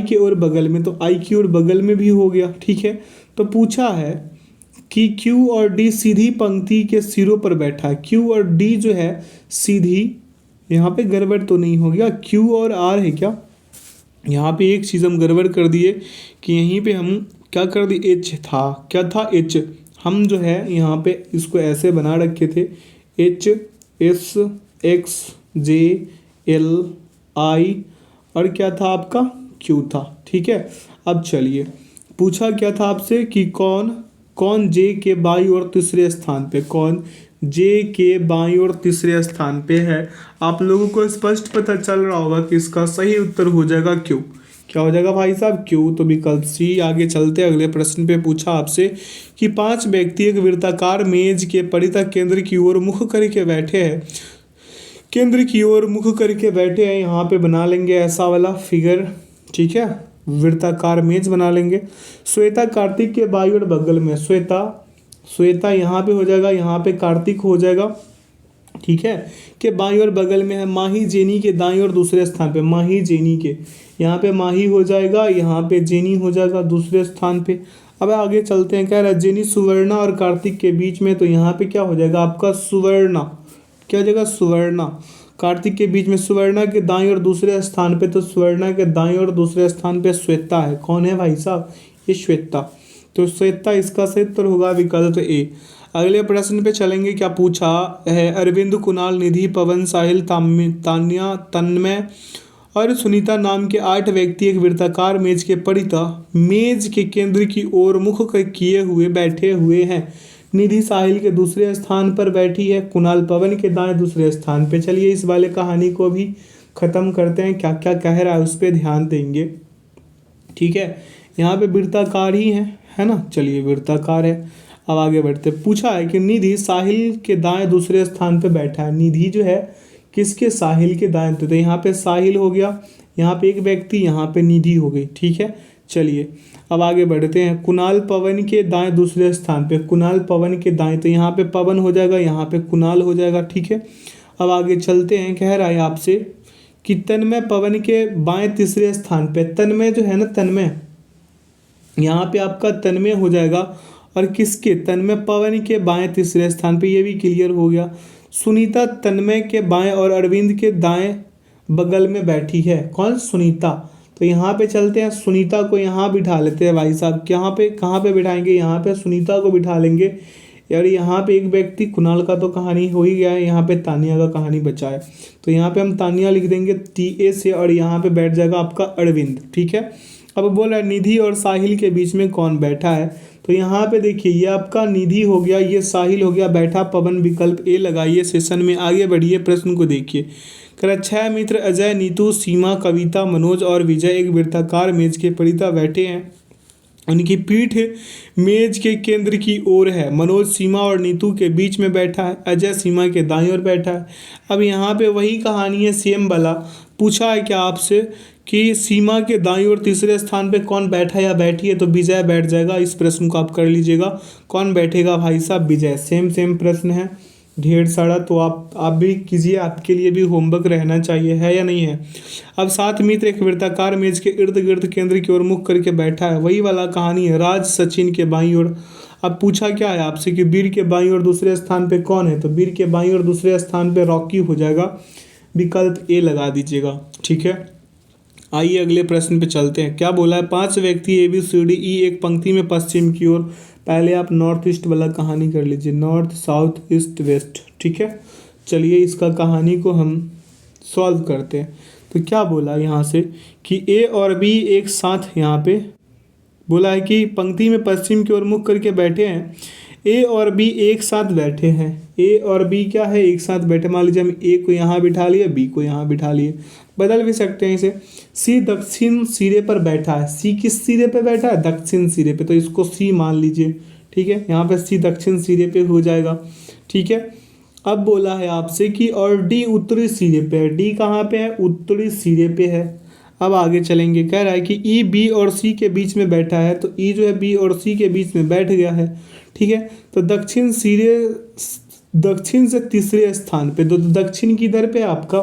A: के ओर बगल में, तो I की ओर बगल में भी हो गया। ठीक है, तो पूछा है कि Q और D सीधी पंक्ति के सिरों पर बैठा है। Q और D जो है सीधी, यहाँ पे गड़बड़ तो नहीं हो गया, Q और R है क्या? यहाँ पे एक चीज़ हम गड़बड़ कर दिए कि यहीं पे हम क्या कर दिए, H था, क्या था H, हम जो है यहाँ पे इसको ऐसे बना रखे थे H S X J L I और क्या था आपका Q था। ठीक है, अब चलिए पूछा क्या था आपसे कि कौन J के बाईं ओर तीसरे स्थान पे, कौन J के बाईं ओर तीसरे स्थान पे है। आप लोगों को स्पष्ट पता चल रहा होगा कि इसका सही उत्तर हो जाएगा Q। क्या हो जाएगा भाई साहब? Q। तो विकल्प सी। आगे चलते अगले प्रश्न पे। पूछा आपसे कि 5 व्यक्ति एक वृत्ताकार मेज के परितः केंद्र की ओर मुख करके बैठे हैं। केंद्र की ओर मुख करके बैठे हैं, यहाँ पे बना लेंगे ऐसा वाला फिगर। ठीक है, वृत्ताकार मेज बना लेंगे। श्वेता कार्तिक के बाई और बगल में, श्वेता यहाँ पे हो जाएगा, यहाँ पे कार्तिक हो जाएगा, ठीक है, के बाई और बगल में है माही जेनी के दाई और दूसरे स्थान पे, माही जेनी के, यहाँ पे माही हो जाएगा, यहाँ पे जेनी हो जाएगा दूसरे स्थान पे। अब आगे चलते हैं, कह रहा है जेनी सुवर्णा और कार्तिक के बीच में, तो यहाँ पे क्या हो जाएगा आपका सुवर्णा, क्या हो जाएगा सुवर्णा, कार्तिक के बीच में सुवर्णा के दाएं और दूसरे स्थान पे, तो सुवर्णा के दाएं और दूसरे स्थान पे श्वेता है। कौन है भाई साहब, ये श्वेता, तो श्वेता इसका सही उत्तर होगा विकल्प ए। अगले प्रश्न पे चलेंगे, क्या पूछा है, अरविंद, कुणाल, निधि, पवन, साहिल, तान्या, तन्मय और सुनीता नाम के 8 व्यक्ति एक वृत्ताकार मेज के परितः मेज के केंद्र की ओर मुख किए हुए बैठे हुए हैं। निधि साहिल के दूसरे स्थान पर बैठी है, कुणाल पवन के दाएं दूसरे स्थान पे। चलिए इस वाले कहानी को भी खत्म करते हैं, क्या क्या कह रहा है उस पर ध्यान देंगे, ठीक है। यहाँ पे वृत्ताकार ही है ना, चलिए वृत्ताकार है। अब आगे बढ़ते, पूछा है कि निधि साहिल के दाएं दूसरे स्थान पे बैठा है। निधि जो है किसके, साहिल के दाएं, तो यहाँ पे साहिल हो गया, यहाँ पे एक व्यक्ति, यहाँ पे निधि हो गई, ठीक है। चलिए अब आगे बढ़ते हैं, कुणाल पवन के दाएं दूसरे स्थान पे, कुणाल पवन के दाएं, तो यहाँ पे पवन हो जाएगा, यहाँ पे कुणाल हो जाएगा, ठीक है। अब आगे चलते हैं, कह रहा है आपसे कि तन्मय पवन के बाएं तीसरे स्थान पे, तन्मय जो है ना, तन्मय, यहाँ पे आपका तन्मय हो जाएगा, और किसके, तन्मय पवन के बाएं तीसरे स्थान पे, ये भी क्लियर हो गया। सुनीता तन्मय के बाएं और अरविंद के दाएं बगल में बैठी है, कौन, सुनीता, तो यहाँ पे चलते हैं, सुनीता को यहाँ बिठा लेते हैं भाई साहब, कहाँ पे बिठाएंगे, यहाँ पे सुनीता को बिठा लेंगे। यार यहाँ पे एक व्यक्ति, कुणाल का तो कहानी हो ही गया है, यहाँ पे तानिया का कहानी बचा है, तो यहाँ पे हम तानिया लिख देंगे TA से, और यहाँ पे बैठ जाएगा आपका अरविंद, ठीक है। अब बोल रहा है निधि और साहिल के बीच में कौन बैठा है, तो यहाँ पे देखिए ये आपका निधि हो गया, ये साहिल हो गया, बैठा पवन, विकल्प ए लगाइए। सेशन में आगे बढ़िए, प्रश्न को देखिए, कह 6 मित्र अजय, नीतू, सीमा, कविता, मनोज और विजय एक वृत्ताकार मेज के परितः बैठे हैं। उनकी पीठ मेज के केंद्र की ओर है। मनोज सीमा और नीतू के बीच में बैठा है, अजय सीमा के दाईं ओर बैठा है। अब यहाँ पे वही कहानी है, सेम वाला पूछा है क्या आपसे कि सीमा के दाईं ओर तीसरे स्थान पे कौन बैठा या बैठी है, तो विजय बैठ जाएगा। इस प्रश्न को आप कर लीजिएगा, कौन बैठेगा भाई साहब, विजय। सेम प्रश्न है ढेर सारा, तो आप भी कीजिए, आपके लिए भी होमवर्क रहना चाहिए, है या नहीं है। अब 7 मित्र एक वृत्ताकार मेज के इर्द गिर्द केंद्र की ओर मुख करके बैठा है, वही वाला कहानी है, राज सचिन के बाईं ओर। अब पूछा क्या है आपसे कि वीर के बाईं ओर दूसरे स्थान पे कौन है, तो वीर के बाईं ओर दूसरे स्थान पे रॉकी हो जाएगा, विकल्प ए लगा दीजिएगा, ठीक है। आइए अगले प्रश्न पे चलते हैं, क्या बोला है, 5 व्यक्ति ABCD E एक पंक्ति में पश्चिम की ओर। पहले आप नॉर्थ ईस्ट वाला कहानी कर लीजिए, नॉर्थ साउथ ईस्ट वेस्ट, ठीक है। चलिए इसका कहानी को हम सॉल्व करते हैं। तो क्या बोला यहाँ से कि A और B एक साथ, यहाँ पे बोला है कि पंक्ति में पश्चिम की ओर मुख करके बैठे हैं, A और B एक साथ बैठे हैं। A और B क्या है, एक साथ बैठे। मान लीजिए हम A को यहाँ बिठा लिए, B को यहाँ बिठा लिए, बदल भी सकते हैं इसे। C दक्षिण सिरे पर बैठा है, C किस सिरे पे बैठा है, दक्षिण सिरे पे, तो इसको C मान लीजिए, ठीक है। यहाँ पे C दक्षिण सिरे पे हो जाएगा, ठीक है। अब बोला है आपसे कि और D उत्तरी सिरे पे है, D कहाँ पे है, उत्तरी सिरे पे है। अब आगे चलेंगे, कह रहा है कि E B और C के बीच में बैठा है, तो E जो है B और C के बीच में बैठ गया है, ठीक है। तो दक्षिण सिरे, दक्षिण से तीसरे स्थान पे, तो दक्षिण की इधर पे आपका,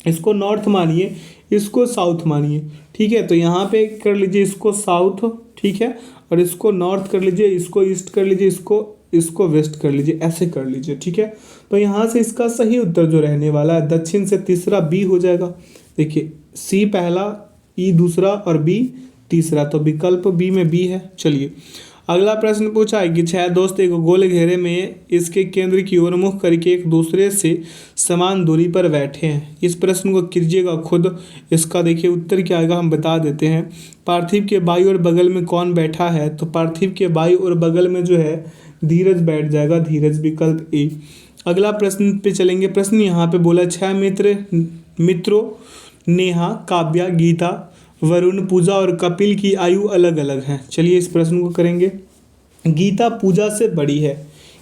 A: इसको नॉर्थ मानिए, इसको साउथ मानिए, ठीक है। तो यहाँ पे कर लीजिए इसको साउथ, ठीक है, और इसको नॉर्थ कर लीजिए, इसको ईस्ट कर लीजिए, इसको वेस्ट कर लीजिए, ऐसे कर लीजिए, ठीक है। तो यहाँ से इसका सही उत्तर जो रहने वाला है, दक्षिण से तीसरा B हो जाएगा। देखिए C पहला, E दूसरा और B तीसरा, तो विकल्प B में B है। चलिए अगला प्रश्न पूछा है कि 6 दोस्त एक गोल घेरे में इसके केंद्र की ओर मुख करके एक दूसरे से समान दूरी पर बैठे हैं। इस प्रश्न को कीजिएगा खुद, इसका देखिए उत्तर क्या आएगा हम बता देते हैं। पार्थिव के बाई और बगल में कौन बैठा है, तो पार्थिव के बाई और बगल में जो है धीरज बैठ जाएगा, धीरज, विकल्प ए। अगला प्रश्न पे चलेंगे। प्रश्न यहाँ पे बोला 6 मित्रों नेहा, काव्या, गीता, वरुण, पूजा और कपिल की आयु अलग अलग है। चलिए इस प्रश्न को करेंगे। गीता पूजा से बड़ी है,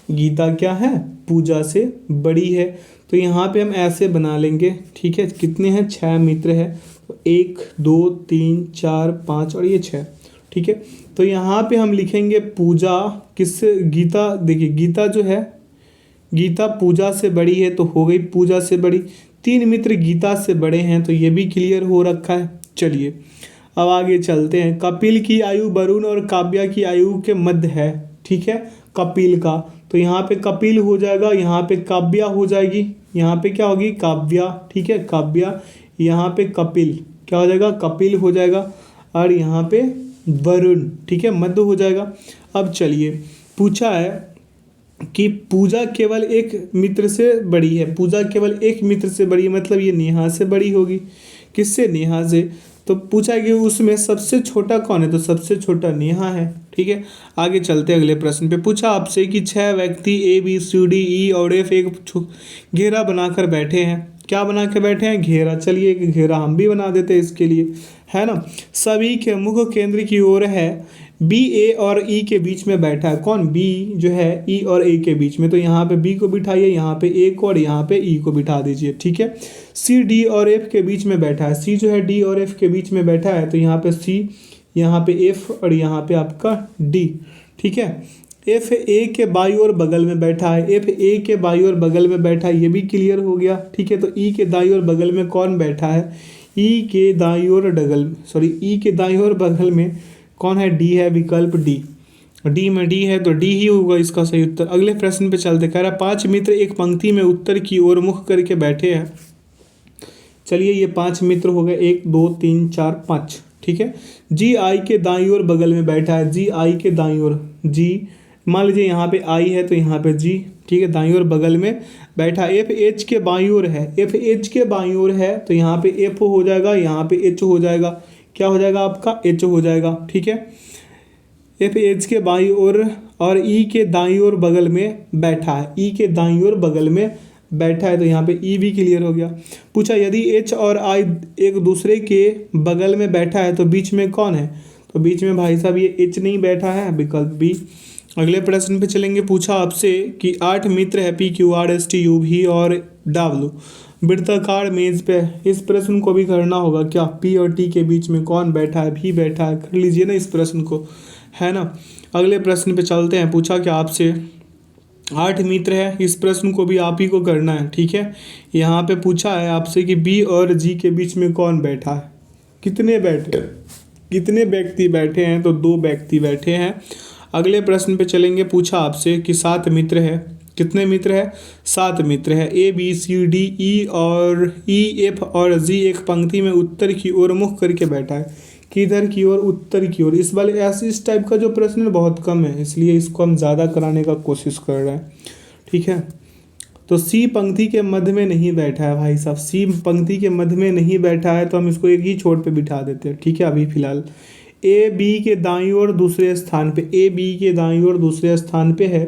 A: गीता क्या है, पूजा से बड़ी है, तो यहाँ पे हम ऐसे बना लेंगे, ठीक है। कितने हैं, 6 मित्र है, तो 1 2 3 4 5 और ये 6। ठीक है, तो यहाँ पे हम लिखेंगे पूजा किससे, गीता। देखिए गीता जो है, गीता पूजा से बड़ी है तो हो गई पूजा से बड़ी। 3 मित्र गीता से बड़े हैं तो ये भी क्लियर हो रखा है। चलिए अब आगे चलते हैं। कपिल की आयु वरुण और काव्या की आयु के मध्य है। ठीक है, कपिल का, तो यहाँ पे कपिल हो जाएगा, यहाँ पे काव्या हो जाएगी, यहाँ पे क्या होगी काव्या। ठीक है, काव्या, यहाँ पे कपिल क्या हो जाएगा, कपिल हो जाएगा, और यहाँ पे वरुण। ठीक है, मध्य हो जाएगा। अब चलिए पूछा है कि पूजा केवल एक मित्र से बड़ी है। पूजा केवल एक मित्र से बड़ी है, मतलब ये नेहा से बड़ी होगी। किससे, नेहा से। तो पूछा है कि उसमें सबसे छोटा कौन है, तो सबसे छोटा नेहा है। ठीक है, आगे चलते हैं अगले प्रश्न पे। पूछा आपसे कि 6 व्यक्ति ए बी सी डी ई और एफ एक घेरा बनाकर बैठे हैं। क्या बना के बैठे हैं, घेरा। चलिए एक घेरा हम भी बना देते हैं इसके लिए, है ना। सभी के मुख केंद्र की ओर है, बी ए और ई के बीच में बैठा है। कौन, बी जो है ई और ए के बीच में, तो यहाँ पे बी को बिठाइए, यहाँ पे ए को, और यहाँ पे ई को बिठा दीजिए। ठीक है, सी डी और एफ के बीच में बैठा है। सी जो है डी और एफ के बीच में बैठा है, तो यहाँ पे सी, यहाँ पे एफ, और यहाँ पे आपका डी। ठीक है, एफ ए के बाई और बगल में बैठा है, एफ ए के बाई और बगल में बैठा है, ये भी क्लियर हो गया। ठीक है, तो ई के दाई और बगल में कौन बैठा है, ई के दाई और ई के दाई और बगल में कौन है, डी है, विकल्प डी। डी में डी है तो डी ही होगा इसका सही उत्तर। अगले प्रश्न पे चलते। कह रहा 5 मित्र एक पंक्ति में उत्तर की ओर मुख करके बैठे हैं। चलिए ये 5 मित्र हो गए, 1 2 3 4 5। ठीक है, जी आई के दाई ओर बगल में बैठा है, जी आई के दाई ओर, जी मान लीजिए यहाँ पे आई है तो यहाँ पे जी। ठीक है, दाई ओर बगल में बैठा। एफ एच के बाई ओर है, एफ एच के बाई ओर है तो यहाँ पे एफ हो जाएगा, यहाँ पे एच हो जाएगा। क्या हो जाएगा आपका, एच हो जाएगा। ठीक है, एफ एच के बाई ओर और ई के दाई ओर बगल में बैठा है, ई के दाई ओर बगल में बैठा है तो यहाँ पे ई भी क्लियर हो गया। पूछा यदि एच और आई एक दूसरे के बगल में बैठा है तो बीच में कौन है, तो बीच में भाई साहब ये एच नहीं बैठा है, विकल्प बी। अगले प्रश्न पे चलेंगे। पूछा आपसे कि 8 मित्र है P Q R S T U भी और डब्ल्यू वृत्ताकार मेज पे। इस प्रश्न को भी करना होगा क्या, पी और टी के बीच में कौन बैठा है, भी बैठा है, कर लीजिए ना इस प्रश्न को, है ना। अगले प्रश्न पे चलते हैं। पूछा कि आपसे 8 मित्र है, इस प्रश्न को भी आप ही को करना है। ठीक है, यहाँ पे पूछा है आपसे कि बी और जी के बीच में कौन बैठा है, कितने व्यक्ति बैठे हैं, तो 2 व्यक्ति बैठे हैं। अगले प्रश्न पे चलेंगे। पूछा आपसे कि 7 मित्र है, कितने मित्र है, 7 मित्र है। ए बी सी डी ई और ई एफ और जी एक पंक्ति में उत्तर की ओर मुख करके बैठा है। किधर की ओर, उत्तर की ओर। इस वाले ऐसे इस टाइप का जो प्रश्न बहुत कम है, इसलिए इसको हम ज़्यादा कराने का कोशिश कर रहे हैं। ठीक है, तो सी पंक्ति के मध्य में नहीं बैठा है भाई साहब, सी पंक्ति के मध्य में नहीं बैठा है तो हम इसको एक ही छोर पे बिठा देते हैं। ठीक है, अभी फिलहाल ए बी के दाईं ओर दूसरे स्थान पे, ए बी के दाईं ओर दूसरे स्थान पे है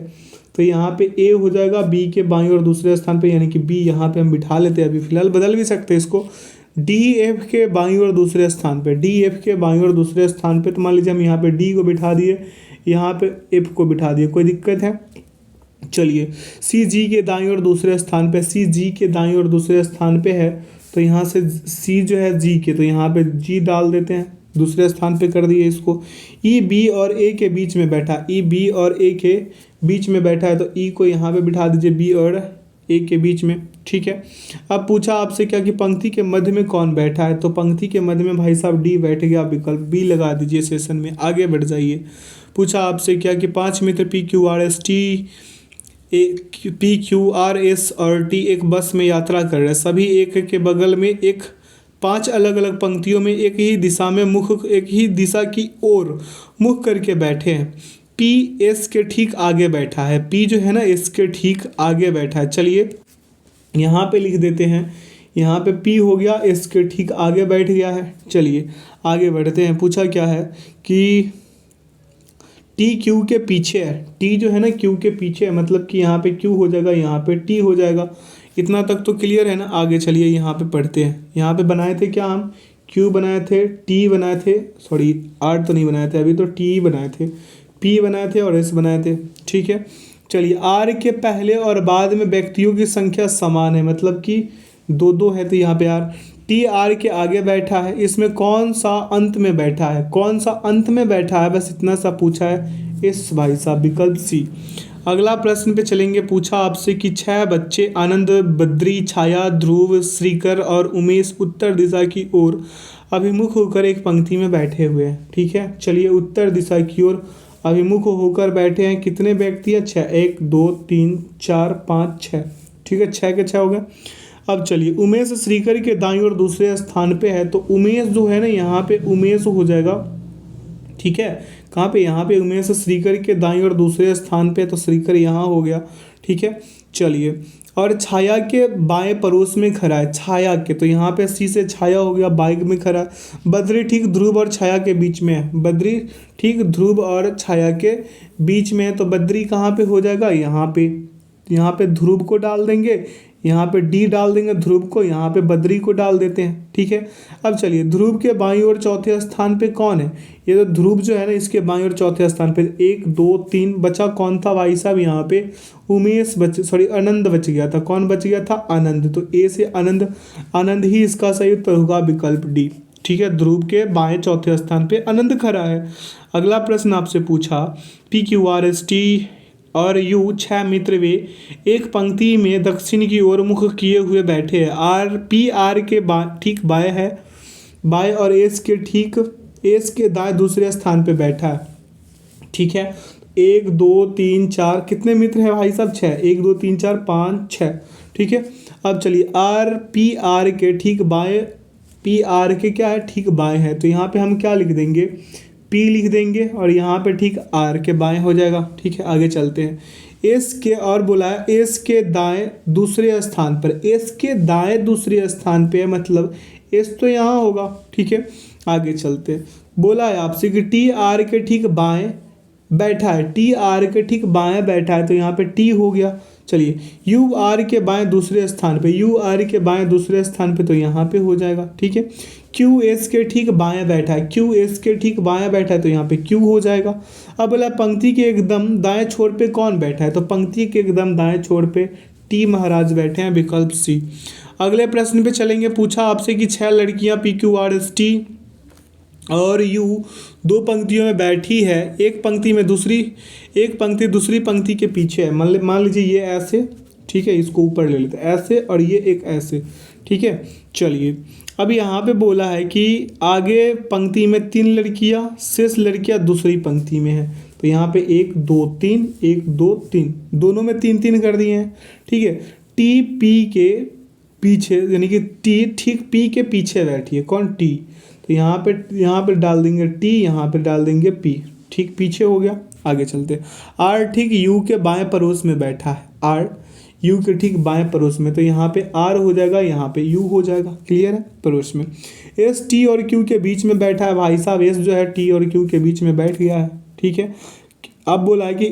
A: तो यहाँ पे ए हो जाएगा, बी के बाईं ओर दूसरे स्थान पे, यानी कि बी यहाँ पे हम बिठा लेते हैं। अभी फिलहाल बदल भी सकते हैं इसको, डी एफ के बाईं ओर दूसरे स्थान पे, डी एफ के बाईं ओर दूसरे स्थान पे, तो मान लीजिए हम यहाँ पे डी को बिठा दिए, यहाँ पे एफ को बिठा दिए, कोई दिक्कत है। चलिए सी जी के दाईं ओर दूसरे स्थान पे, सी जी के दाईं ओर दूसरे स्थान पे है तो यहाँ से सी जो है जी के, तो यहाँ पे जी डाल देते हैं, दूसरे स्थान पे कर दिए इसको। ई बी और ए के बीच में बैठा, ई बी और ए के बीच में बैठा है तो ई को यहाँ पे बिठा दीजिए, बी और ए के बीच में। ठीक है, अब पूछा आपसे क्या कि पंक्ति के मध्य में कौन बैठा है, तो पंक्ति के मध्य में भाई साहब डी बैठ गया, विकल्प बी लगा दीजिए सेशन में, आगे बढ़ जाइए। पूछा आपसे क्या कि 5 मित्र पी क्यू आर एस और टी एक बस में यात्रा कर रहे हैं। सभी एक के बगल में एक 5 अलग अलग पंक्तियों में एक ही दिशा की ओर मुख करके बैठे हैं। पी एस के ठीक आगे बैठा है, पी जो है ना एस के ठीक आगे बैठा है। चलिए यहाँ पे लिख देते हैं, यहाँ पे पी हो गया, एस के ठीक आगे बैठ गया है। चलिए आगे बढ़ते हैं। पूछा क्या है कि टी क्यू के पीछे है, टी जो है ना क्यू के पीछे है, मतलब कि यहाँ पे क्यू हो जाएगा, यहाँ पे टी हो जाएगा। इतना तक तो क्लियर है ना। आगे चलिए यहाँ पे पढ़ते हैं। यहाँ पे बनाए थे क्या, हम क्यू बनाए थे, टी बनाए थे, सॉरी आर तो नहीं बनाए थे अभी, तो टी बनाए थे, पी बनाए थे और एस बनाए थे। ठीक है, चलिए आर के पहले और बाद में व्यक्तियों की संख्या समान है, मतलब कि 2 2 है तो यहाँ पे आर। टी आर के आगे बैठा है, इसमें कौन सा अंत में बैठा है, कौन सा अंत में बैठा है, बस इतना सा पूछा है इस भाई साहब, विकल्प सी। अगला प्रश्न पे चलेंगे, पूछा आपसे कि 6 बच्चे आनंद, बद्री, छाया, ध्रुव, श्रीकर और उमेश उत्तर दिशा की ओर अभिमुख होकर एक पंक्ति में बैठे हुए हैं। ठीक है, चलिए उत्तर दिशा की ओर अभिमुख होकर बैठे हैं, कितने व्यक्ति हैं? 6, 1 2 3 4 5 6। ठीक है, 6 के 6 हो गए। अब चलिए, उमेश श्रीकर के दाईं ओर दूसरे स्थान पे है, तो उमेश जो है ना, यहाँ पे उमेश हो जाएगा। ठीक है, कहाँ पे? यहाँ पे उमेश श्रीकर के दाईं ओर दूसरे स्थान पे, तो श्रीकर यहाँ हो गया। ठीक है, चलिए, और छाया के बाएं पड़ोस में खड़ा है, छाया के, तो यहाँ पे सी से छाया हो गया, बाइक में खड़ा है। बद्री ठीक ध्रुव और छाया के बीच में है, बद्री ठीक ध्रुव और छाया के बीच में है, तो बद्री कहाँ पे हो जाएगा? यहाँ पे ध्रुव को डाल देंगे, यहाँ पे डी डाल देंगे ध्रुव को, यहाँ पे बद्री को डाल देते हैं। ठीक है, अब चलिए, ध्रुव के बाईं ओर चौथे स्थान पे कौन है? ये तो ध्रुव जो है ना, इसके बाईं ओर चौथे स्थान पे 1 2 3 बचा, कौन था भाई साहब? यहाँ पे उमेश आनंद बच गया था। कौन बच गया था? आनंद। तो ए से आनंद, आनंद ही इसका सही उत्तर होगा, विकल्प डी। ठीक है, ध्रुव के बाएं चौथे स्थान पे आनंद खड़ा है। अगला प्रश्न आपसे पूछा, P Q R S T और यू 6 मित्र वे एक पंक्ति में दक्षिण की ओर मुख किए हुए बैठे हैं। आर पी आर के ठीक बाएं है, बाएं, और एस के दाएं दूसरे स्थान पे बैठा है। ठीक है, 1 2 3 4 कितने मित्र हैं भाई साहब? 6, 1 2 3 4 5 6। ठीक है, अब चलिए, आर पी आर के ठीक बाएं, पी आर के क्या है? ठीक बाएं है, तो यहाँ पे हम क्या लिख देंगे? पी लिख देंगे, और यहाँ पे ठीक आर के बाएं हो जाएगा। ठीक है, आगे चलते हैं। एस के, और बोला है एस के दाएं दूसरे स्थान पर, एस के दाएं दूसरे स्थान पे है, मतलब एस तो यहाँ होगा। ठीक है, आगे चलते हैं। बोला है आपसे कि टी आर के ठीक बाएं बैठा है, टी आर के ठीक बाएं बैठा है, तो यहाँ पे टी हो गया। चलिए, यू आर के बाएं दूसरे स्थान पे, यू आर के बाएं दूसरे स्थान पे, तो यहाँ पे हो जाएगा। ठीक है, क्यू एस के ठीक बाएं बैठा है, क्यू एस के ठीक बाएं बैठा है, तो यहाँ पे क्यू हो जाएगा। अब बोला पंक्ति के एकदम दाएं छोर पे कौन बैठा है? तो पंक्ति के एकदम दाएं छोर पे टी महाराज बैठे हैं, विकल्प सी। अगले प्रश्न पे चलेंगे, पूछा आपसे कि 6 लड़कियां P Q R S T और यू 2 पंक्तियों में बैठी है, एक पंक्ति दूसरी पंक्ति के पीछे है। मान लीजिए ये ऐसे, ठीक है, इसको ऊपर ले लेते हैं ऐसे, और ये एक ऐसे। ठीक है, चलिए, अब यहाँ पे बोला है कि आगे पंक्ति में 3 लड़कियाँ, शेष लड़कियाँ दूसरी पंक्ति में है, तो यहाँ पे 1 2 3 1 2 3, दोनों में 3 3 कर दिए हैं। ठीक है, टी पी के पीछे, यानी कि टी ठीक पी के पीछे बैठी है, कौन? टी, तो यहाँ पे डाल देंगे टी, यहाँ पे डाल देंगे पी। ठीक, पीछे हो गया। आगे चलते हैं। आर ठीक यू के बाएं पड़ोस में बैठा है, आर यू के ठीक बाएं पड़ोस में, तो यहाँ पे आर हो जाएगा, यहाँ पे यू हो जाएगा। क्लियर है? पड़ोस में। एस टी और क्यू के बीच में बैठा है भाई साहब, एस जो है टी और क्यू के बीच में बैठ गया है। ठीक है, अब बोला है कि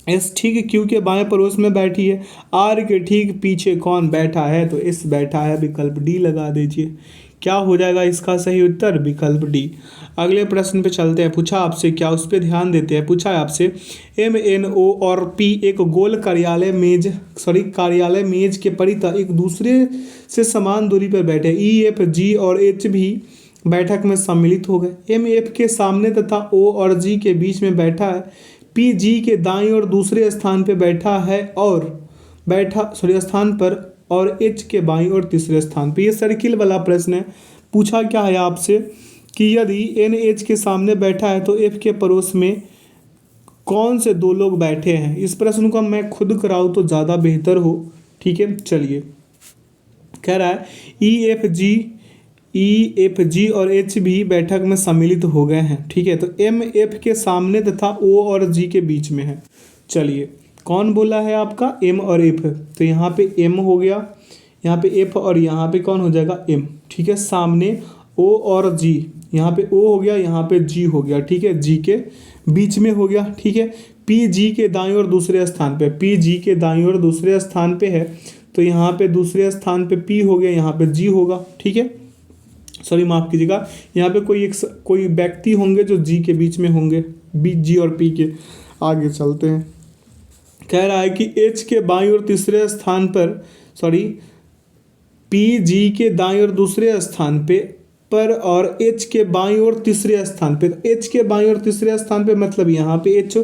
A: एस ठीक क्यू के बाएं पड़ोस में बैठी है, आर के ठीक पीछे कौन बैठा है? तो एस बैठा है, विकल्प डी लगा दीजिए। क्या हो जाएगा इसका सही उत्तर? विकल्प डी। अगले प्रश्न पे चलते हैं। पूछा आपसे, क्या उस पर ध्यान देते हैं, पूछा है आपसे, एम एन ओ और पी एक गोल कार्यालय मेज के परितः एक दूसरे से समान दूरी पर बैठे, ई एफ जी और एच भी बैठक में सम्मिलित हो गए। एम एफ के सामने तथा ओ और जी के बीच में बैठा है, पी जी के दाईं और दूसरे स्थान पर बैठा है स्थान पर, और एच के बाईं और तीसरे स्थान पे। ये सर्किल वाला प्रश्न है। पूछा क्या है आपसे कि यदि एन एच के सामने बैठा है तो एफ के पड़ोस में कौन से 2 लोग बैठे हैं? इस प्रश्न को मैं खुद कराऊँ तो ज़्यादा बेहतर हो। ठीक है, चलिए, कह रहा है ई एफ जी और एच भी बैठक में सम्मिलित हो गए हैं। ठीक है, तो एम एफ के सामने तथा ओ और जी के बीच में है। चलिए, कौन बोला है आपका? एम और एफ, तो यहाँ पे एम हो गया, यहाँ पे एफ, और यहाँ पे कौन हो जाएगा? एम। ठीक है, सामने ओ और जी, यहाँ पे ओ हो गया, यहाँ पे जी हो गया। ठीक है, जी के बीच में हो गया। ठीक है, पी जी के दाईं और दूसरे स्थान पे, पी जी के दाईं और दूसरे स्थान पे है, तो यहाँ पे दूसरे स्थान पे पी हो गया, यहाँ पे जी होगा। ठीक है, सॉरी माफ़ कीजिएगा, यहाँ पे कोई व्यक्ति होंगे जो जी के बीच में होंगे, जी और पी के। आगे चलते हैं। कह रहा है कि एच के बाईं और तीसरे स्थान पर पी जी के दाईं ओर दूसरे स्थान पर और एच के बाईं ओर तीसरे स्थान पे। तो एच के बाईं ओर तीसरे स्थान पे मतलब यहाँ पे एच,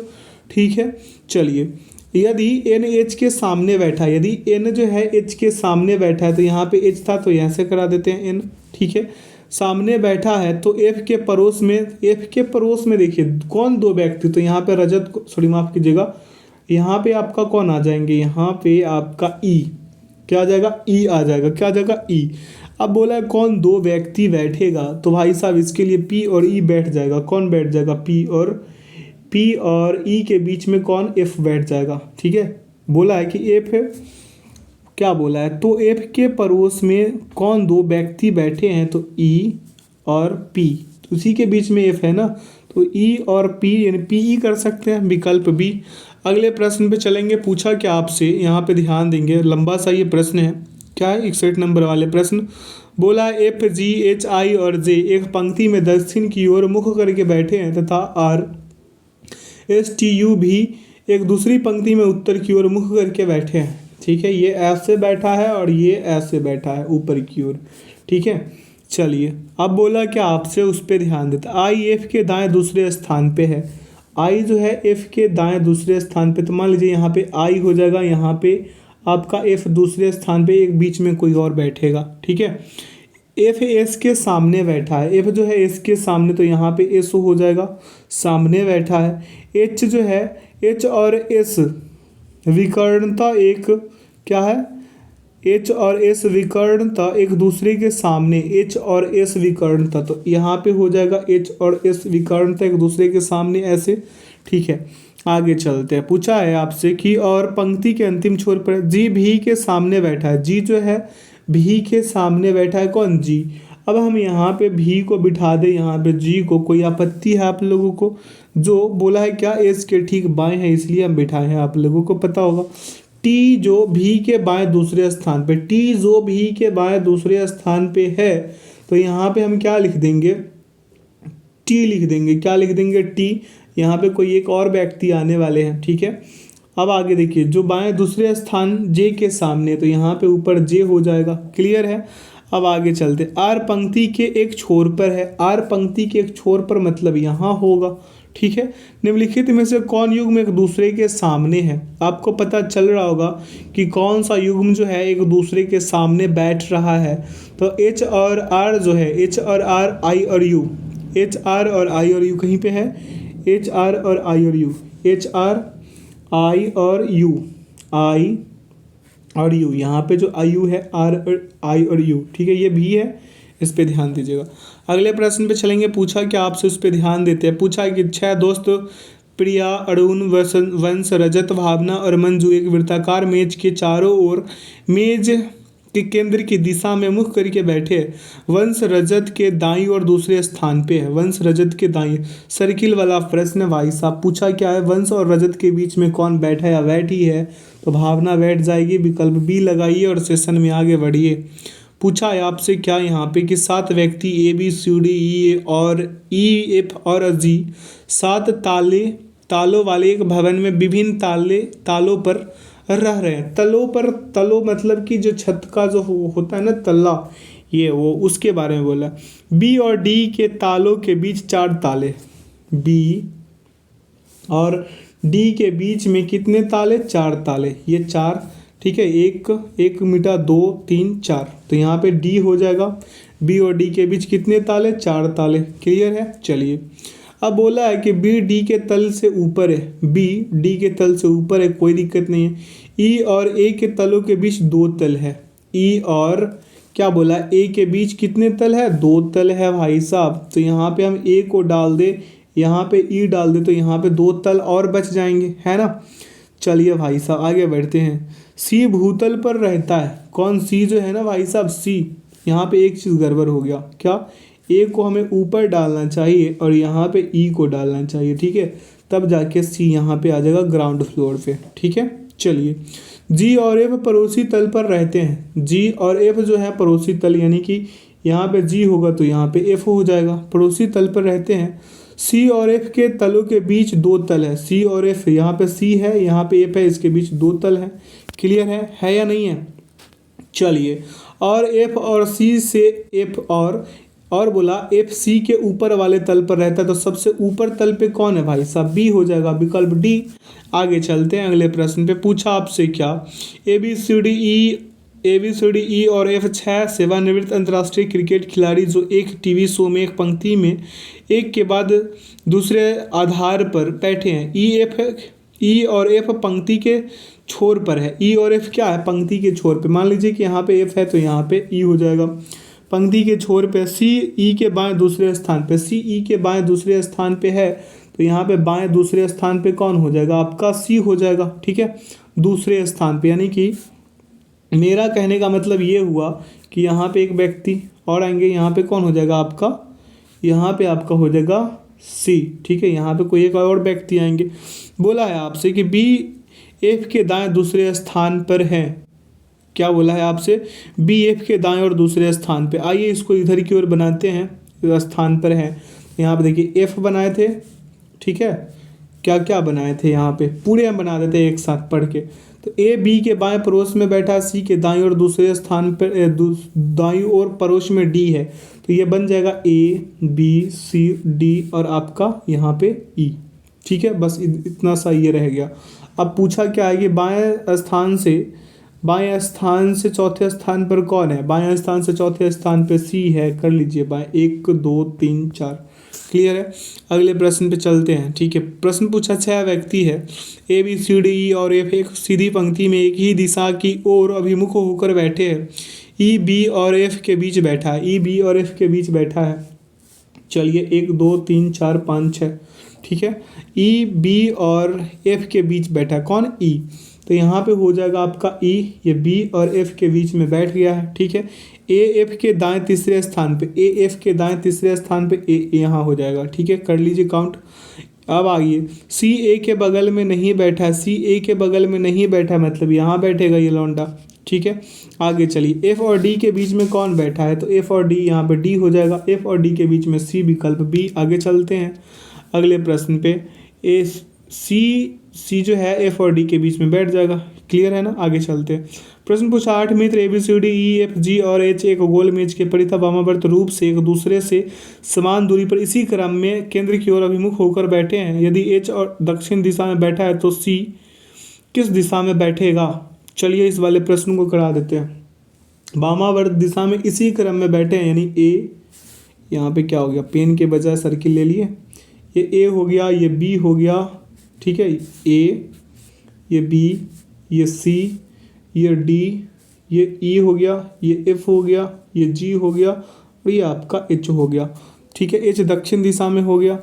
A: ठीक है। चलिए, यदि एन एच के सामने बैठा है, यदि एन जो है एच के सामने बैठा है, तो यहाँ पे एच था तो यहाँ से करा देते हैं एन, ठीक है। सामने बैठा है तो एफ के पड़ोस में देखिए कौन दो व्यक्ति, तो यहाँ पे रजत को, सॉरी माफ कीजिएगा, यहाँ पे आपका कौन आ जाएंगे, यहाँ पे आपका ई, क्या आ जाएगा, ई आ जाएगा, क्या आ जाएगा, ई। अब बोला है कौन दो व्यक्ति बैठेगा, तो भाई साहब इसके लिए पी और ई बैठ जाएगा। कौन बैठ जाएगा, पी और ई के बीच में कौन, एफ बैठ जाएगा, ठीक है। बोला है कि एफ है, क्या बोला है, तो एफ के पड़ोस में कौन दो व्यक्ति बैठे हैं, तो ई और पी, तो उसी के बीच में एफ है ना, तो ई और पी यानी पी ई कर सकते हैं, विकल्प बी। अगले प्रश्न पे चलेंगे। पूछा क्या आपसे, यहाँ पे ध्यान देंगे, लंबा सा ये प्रश्न है, क्या है, 61 नंबर वाले प्रश्न। बोला एफ जी एच आई और जे एक पंक्ति में दक्षिण की ओर मुख करके बैठे हैं तथा आर एस टी यू भी एक दूसरी पंक्ति में उत्तर की ओर मुख करके बैठे हैं, ठीक है। ये ऐसे बैठा है और ये ऐसे बैठा है ऊपर की ओर, ठीक है। चलिए, अब बोला क्या आपसे, उस पर ध्यान देता। आई एफ के दाएं दूसरे स्थान पे है, आई जो है एफ के दाएं दूसरे स्थान पे, तो मान लीजिए यहाँ पे आई हो जाएगा, यहाँ पे आपका एफ दूसरे स्थान पे, एक बीच में कोई और बैठेगा, ठीक है। एफ एस के सामने बैठा है, एफ जो है एस के सामने, तो यहाँ पे एस हो जाएगा, सामने बैठा है। एच जो है, एच और एस विकर्णता एक, क्या है, एच और एस विकर्णता एक दूसरे के सामने, एच और एस विकर्णता, तो यहाँ पे हो जाएगा एच और एस विकर्णता एक दूसरे के सामने, ऐसे, ठीक है। आगे चलते हैं। पूछा है आपसे कि और पंक्ति के अंतिम छोर पर जी भी के सामने बैठा है, जी जो है भी के सामने बैठा है, कौन, जी। अब हम यहाँ पे भी को बिठा दें, यहाँ पे जी को, कोई आपत्ति है आप लोगों को, जो बोला है क्या, एस के ठीक बाएं है इसलिए हम बिठाए हैं, आप लोगों को पता होगा। टी जो भी के बाएं दूसरे स्थान पे, टी जो भी के बाएं दूसरे स्थान पे है, तो यहाँ पे हम क्या लिख देंगे, टी लिख देंगे, क्या लिख देंगे, टी। यहाँ पे कोई एक और व्यक्ति आने वाले हैं, ठीक है। अब आगे देखिए, जो बाएं दूसरे स्थान जे के सामने, तो यहाँ पे ऊपर जे हो जाएगा, क्लियर है। अब आगे चलते, आर पंक्ति के एक छोर पर है, आर पंक्ति के एक छोर पर मतलब यहाँ होगा, ठीक है। निम्नलिखित में से कौन युग्म एक दूसरे के सामने है, आपको पता चल रहा होगा कि कौन सा युग्म जो है एक दूसरे के सामने बैठ रहा है। तो एच और आर जो है, एच और आर, आई और यू, एच आर और आई और यू कहीं पे है, एच आर और आई और यू, एच आर आई और यू, आई और यू, यहाँ पे जो आई यू है, आर और आई और यू, ठीक है, ये भी है, इस पे ध्यान दीजिएगा। अगले प्रश्न पे चलेंगे। पूछा क्या आपसे, उस पे ध्यान देते हैं। पूछा कि 6 दोस्त प्रिया, अरुण, वंश, रजत, भावना और मंजू एक वृत्ताकार मेज के चारों ओर मेज के केंद्र की दिशा में मुख करके बैठे हैं। वंश रजत के दाईं और दूसरे स्थान पे है, वंश रजत के दाईं, सर्किल वाला प्रश्न भाई साहब। पूछा क्या है, वंश और रजत के बीच में कौन बैठा या बैठी है, तो भावना बैठ जाएगी, विकल्प बी लगाइए और सेशन में आगे बढ़िए। पूछा है आपसे क्या यहाँ पे कि 7 व्यक्ति ए बी सी डी ई और ई एफ और जी 7 तालों वाले एक भवन में विभिन्न तालों पर रह रहे हैं। तलों मतलब कि जो छत का जो होता है ना तल्ला, ये वो उसके बारे में बोला। बी और डी के तालों के बीच 4 ताले, बी और डी के बीच में कितने ताले, 4 ताले, ये 4, ठीक है। एक मीटर 2 3 4, तो यहाँ पे डी हो जाएगा। बी और डी के बीच कितने ताले, 4 ताले, क्लियर है। चलिए, अब बोला है कि बी डी के तल से ऊपर है, बी डी के तल से ऊपर है, कोई दिक्कत नहीं है। ई और ए के तलों के बीच 2 तल है, ई और क्या बोला, ए के बीच कितने तल है, 2 तल है भाई साहब। तो यहाँ पे हम ए को डाल दे, यहाँ पे ई डाल दे, तो यहाँ पे 2 तल और बच जाएंगे, है ना। चलिए भाई साहब आगे बढ़ते हैं। सी भूतल पर रहता है, कौन, सी जो है ना भाई साहब, सी। यहाँ पे एक चीज़ गड़बड़ हो गया, क्या, ए को हमें ऊपर डालना चाहिए और यहाँ पे ई को डालना चाहिए, ठीक है, तब जाके सी यहाँ पे आ जाएगा ग्राउंड फ्लोर पे, ठीक है। चलिए, जी और एफ पड़ोसी तल पर रहते हैं, जी और एफ जो है पड़ोसी तल, यानी कि यहाँ पे जी होगा तो यहाँ पे एफ हो जाएगा, पड़ोसी तल पर रहते हैं। सी और एफ के तलों के बीच 2 तल है, सी और एफ, यहाँ पे सी है, यहाँ पे एफ है, इसके बीच 2 तल है, क्लियर है या नहीं है। चलिए, और एफ और सी से एफ और बोला एफ सी के ऊपर वाले तल पर रहता है, तो सबसे ऊपर तल पे कौन है भाई साहब? बी हो जाएगा, विकल्प डी। आगे चलते हैं अगले प्रश्न पे। पूछा आपसे क्या, ए बी सी डी ई और एफ 6 सेवानिवृत्त अंतर्राष्ट्रीय क्रिकेट खिलाड़ी जो एक टीवी शो में एक पंक्ति में एक के बाद दूसरे आधार पर बैठे हैं। ई और एफ पंक्ति के छोर पर है। ई और एफ क्या है? पंक्ति के छोर पे। मान लीजिए कि यहाँ पे एफ है तो यहाँ पे ई हो जाएगा। पंक्ति के छोर पे सी ई के बाएं दूसरे स्थान पे, सी ई के बाएं दूसरे स्थान पे है, तो यहाँ पे बाएं दूसरे स्थान पे कौन हो जाएगा? आपका सी हो जाएगा। ठीक है, दूसरे स्थान पे, यानी कि मेरा कहने का मतलब ये हुआ कि यहाँ पे एक व्यक्ति और आएंगे, यहाँ पे कौन हो जाएगा आपका? यहाँ पे आपका हो जाएगा सी। ठीक है, यहाँ पे कोई एक और व्यक्ति आएंगे। बोला है आपसे कि बी एफ के दाएं दूसरे स्थान पर है। क्या बोला है आपसे? बी एफ के दाएं और दूसरे स्थान पे। आइए इसको इधर की ओर बनाते हैं, स्थान पर है। यहाँ पे देखिए एफ बनाए थे, ठीक है, क्या क्या बनाए थे यहाँ पे, पूरे हम बना देते हैं एक साथ पढ़ के। तो ए बी के बाएं पड़ोस में बैठा है, सी के दाईं और दूसरे स्थान पर दाईं और पड़ोस में डी है, तो ये बन जाएगा ए बी सी डी और आपका यहाँ पे ई। ठीक है, बस इतना सा ये रह गया। अब पूछा क्या है कि बाएं स्थान से चौथे स्थान पर कौन है? बाएं स्थान से चौथे स्थान पे सी है। कर लीजिए बाएं, 1 2 3 4। क्लियर है? अगले प्रश्न पे चलते हैं। ठीक है, प्रश्न पूछा 6 व्यक्ति है, ए बी सी डी ई और एफ एक सीधी पंक्ति में एक ही दिशा की ओर अभिमुख होकर बैठे हैं। ई बी और एफ के बीच बैठा है। ई बी और एफ के बीच बैठा है। चलिए 1 2 3 4 5 6। ठीक है, ई बी और एफ के बीच बैठा है। कौन? ई। तो यहाँ पे हो जाएगा आपका ई, ये बी और एफ के बीच में बैठ गया है। ठीक है, ए एफ के दाएं तीसरे स्थान पे, ए एफ के दाएं तीसरे स्थान पे ए यहाँ हो जाएगा। ठीक है, कर लीजिए काउंट। अब आइए, सी ए के बगल में नहीं बैठा है। सी ए के बगल में नहीं बैठा मतलब यहाँ बैठेगा ये लौंडा। ठीक है, आगे चलिए, एफ और डी के बीच में कौन बैठा है? तो एफ और डी, यहाँ पे डी हो जाएगा। एफ और डी के बीच में सी, विकल्प बी। आगे चलते हैं अगले प्रश्न पे। ए सी जो है एफ और डी के बीच में बैठ जाएगा। क्लियर है ना? आगे चलते हैं। प्रश्न पूछा 8 मित्र A B C D E F G और एच एक गोल मेज के परितः वामावर्त रूप से एक दूसरे से समान दूरी पर इसी क्रम में केंद्र की ओर अभिमुख होकर बैठे हैं। यदि एच और दक्षिण दिशा में बैठा है तो सी किस दिशा में बैठेगा? चलिए इस वाले प्रश्न को करा देते हैं। वामावर्त दिशा में इसी क्रम में बैठे हैं, यानी ए, यहाँ पे क्या हो गया, पेन के बजाय सर्किल ले लिए। ये ए हो गया, ये बी हो गया। ठीक है, ए, ये बी, ये सी, ये डी, ये ई हो गया, ये एफ हो गया, ये जी हो गया और ये आपका एच हो गया। ठीक है, एच दक्षिण दिशा में हो गया।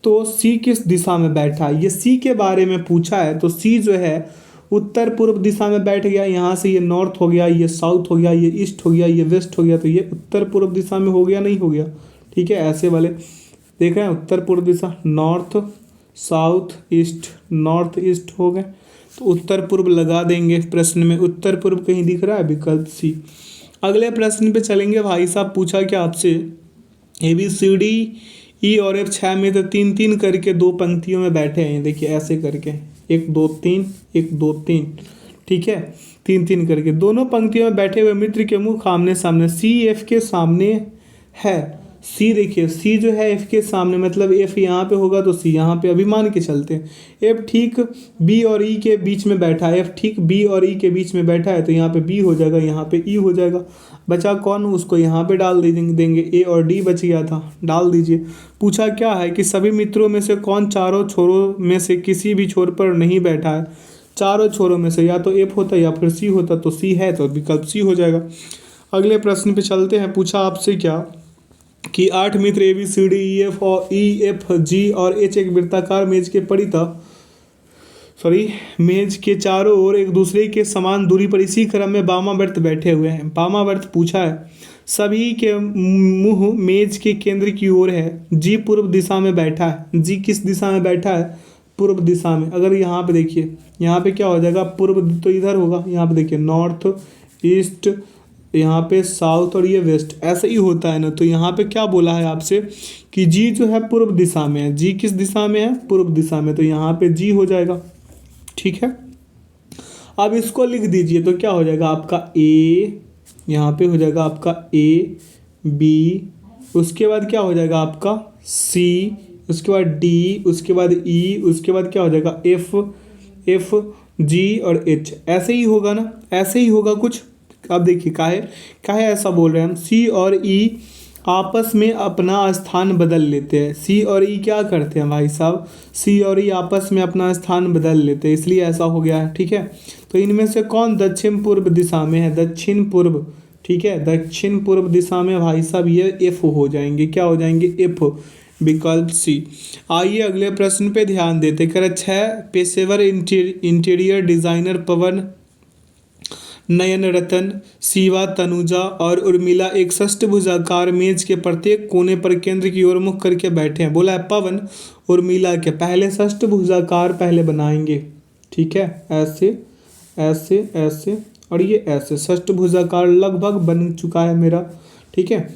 A: तो सी किस दिशा में बैठा है? ये सी के बारे में पूछा है, तो सी जो है उत्तर पूर्व दिशा में बैठ गया। यहाँ से ये नॉर्थ हो गया, ये साउथ हो गया, ये ईस्ट हो गया, ये वेस्ट हो गया, तो ये उत्तर पूर्व दिशा में हो गया, नहीं हो गया? ठीक है, ऐसे वाले देख रहे हैं, उत्तर पूर्व दिशा, north south east, north east हो गए, तो उत्तर पूर्व लगा देंगे प्रश्न में। उत्तर पूर्व कहीं दिख रहा है? विकल्प सी। अगले प्रश्न पे चलेंगे भाई साहब। पूछा क्या आपसे, ए बी सी डी ई और एफ 6 में तो 3 3 करके 2 पंक्तियों में बैठे हैं। देखिए ऐसे करके 1 2 3 1 2 3। ठीक है, 3 3 करके दोनों पंक्तियों में बैठे हुए मित्र के मुख आमने सामने। सी एफ के सामने है। सी देखिए, सी जो है एफ के सामने, मतलब एफ यहाँ पे होगा तो सी यहाँ पे। अभी मान के चलते हैं एफ ठीक बी और ई के बीच में बैठा है। एफ ठीक बी और ई के बीच में बैठा है, तो यहाँ पे बी हो जाएगा, यहाँ पे ई हो जाएगा। बचा कौन? उसको यहाँ पे डाल देंगे। ए और डी बच गया था, डाल दीजिए। पूछा क्या है कि सभी मित्रों में से कौन चारों छोरों में से किसी भी छोर पर नहीं बैठा है? चारों छोरों में से या तो एफ होता या फिर सी होता, तो सी है तो विकल्प सी हो जाएगा। अगले प्रश्न पे चलते हैं। पूछा आपसे क्या कि 8 मित्र A B C D E F और ई एफ जी और एच एक वृत्ताकार मेज के मेज के चारों ओर एक दूसरे के समान दूरी पर इसी क्रम में वामावर्त बैठे हुए हैं। वामावर्त पूछा है, सभी के मुंह मेज के केंद्र की ओर है। जी पूर्व दिशा में बैठा है। जी किस दिशा में बैठा है? पूर्व दिशा में। अगर यहाँ पे देखिए, यहाँ पे क्या हो जाएगा, पूर्व तो इधर होगा। यहाँ पे देखिए नॉर्थ ईस्ट, यहाँ पे साउथ और ये वेस्ट, ऐसे ही होता है ना। तो यहाँ पे क्या बोला है आपसे कि जी जो है पूर्व दिशा में है। जी किस दिशा में है? पूर्व दिशा में, तो यहाँ पे जी हो जाएगा। ठीक है, अब इसको लिख दीजिए तो क्या हो जाएगा आपका ए यहाँ पे हो जाएगा आपका ए बी, उसके बाद क्या हो जाएगा आपका सी, उसके बाद डी, उसके बाद ई, उसके बाद क्या हो जाएगा एफ जी और एच। ऐसे ही होगा ना, ऐसे ही होगा कुछ। अब देखिए काहे ऐसा बोल रहे हैं हम, सी और ई आपस में अपना स्थान बदल लेते हैं। सी और ई क्या करते हैं भाई साहब, सी और ई आपस में अपना स्थान बदल लेते हैं, इसलिए ऐसा हो गया है। ठीक है, तो इनमें से कौन दक्षिण पूर्व दिशा में है, दक्षिण पूर्व। ठीक है, दक्षिण पूर्व दिशा में भाई साहब ये एफ हो जाएंगे, क्या हो जाएंगे एफ, विकल्प सी। आइए अगले प्रश्न पे ध्यान देते। कर 6 पेशेवर इंटीरियर डिजाइनर पवन, नयन, रतन, शिवा, तनुजा और उर्मिला एक षष्ठभुजाकार मेज के प्रत्येक कोने पर केंद्र की ओर मुख करके बैठे हैं। बोला है पवन उर्मिला के पहले षष्ठभुजाकार पहले बनाएंगे। ठीक है, ऐसे ऐसे ऐसे और ये ऐसे षष्ठभुजाकार लगभग बन चुका है मेरा। ठीक है,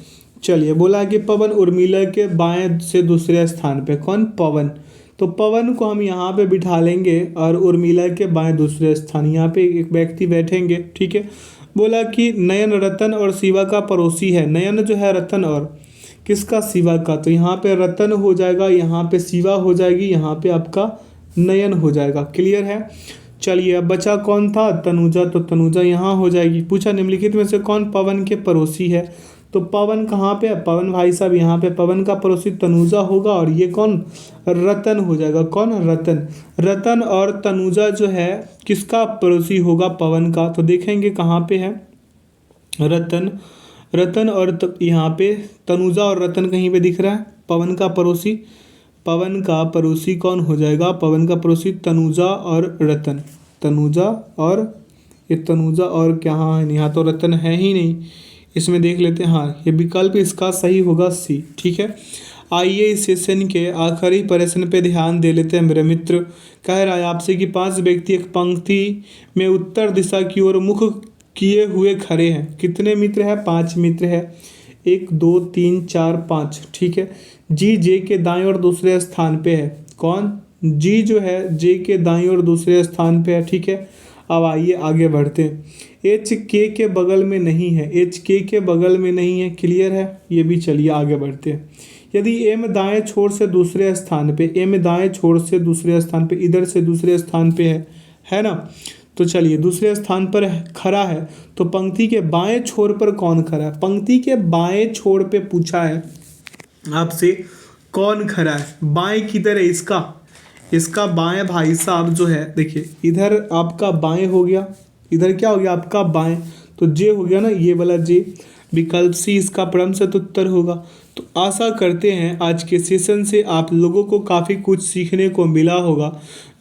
A: चलिए बोला है कि पवन उर्मिला के बाएं से दूसरे स्थान पे, कौन पवन, तो पवन को हम यहाँ पे बिठा लेंगे और उर्मिला के बाएं दूसरे स्थान, यहाँ पे एक व्यक्ति बैठेंगे। ठीक है, बोला कि नयन, रतन और शिवा का पड़ोसी है। नयन जो है रतन और किसका, शिवा का, तो यहाँ पे रतन हो जाएगा, यहाँ पे शिवा हो जाएगी, यहाँ पे आपका नयन हो जाएगा। क्लियर है। चलिए अब बचा कौन था, तनुजा, तो तनुजा यहाँ हो जाएगी। पूछा निम्नलिखित में से कौन पवन के पड़ोसी है, तो पवन कहाँ पे है, पवन भाई साहब यहाँ पे पवन का पड़ोसी तनुजा होगा और ये कौन, रतन हो जाएगा। कौन, रतन। रतन और तनुजा जो है किसका पड़ोसी होगा, पवन का, तो देखेंगे कहाँ पे है रतन, रतन और यहाँ पे तनुजा और रतन कहीं पे दिख रहा है। पवन का पड़ोसी, पवन का पड़ोसी कौन हो जाएगा, पवन का पड़ोसी तनुजा और रतन, तनुजा और ये तनुजा और क्या, हाँ यहाँ तो रतन है ही नहीं, इसमें देख लेते हैं। हाँ, ये विकल्प इसका सही होगा सी। ठीक है, आइए इस सेशन के आखिरी प्रश्न पे ध्यान दे लेते हैं। मेरे मित्र कह रहा है आपसे कि 5 व्यक्ति एक पंक्ति में उत्तर दिशा की ओर मुख किए हुए खड़े हैं। कितने मित्र हैं, 5 मित्र हैं, 1 2 3 4 5। ठीक है, जी जे के दाएं और दूसरे स्थान पे है। कौन, जी जो है जे के दाएं और दूसरे स्थान पे है। ठीक है, अब आइए आगे बढ़ते हैं। एच के बगल में नहीं है, एच के बगल में नहीं है। क्लियर है, ये भी। चलिए आगे बढ़ते हैं। यदि एम दाएं छोर से दूसरे स्थान पे, एम दाएं छोर से दूसरे स्थान पे, इधर से दूसरे स्थान पे है ना, तो चलिए दूसरे स्थान पर खड़ा है, तो पंक्ति के बाएं छोर पर कौन खड़ा है, पंक्ति के बाएं छोर पे पूछा है आपसे कौन खड़ा है, बाएं किधर है इसका, इसका बाएं भाई साहब जो है, देखिए इधर आपका बाएं हो गया, इधर क्या हो गया आपका बाएं, तो जे हो गया ना, ये वाला जे, विकल्प सी इसका परम सत उत्तर होगा। तो आशा करते हैं आज के सेशन से आप लोगों को काफ़ी कुछ सीखने को मिला होगा।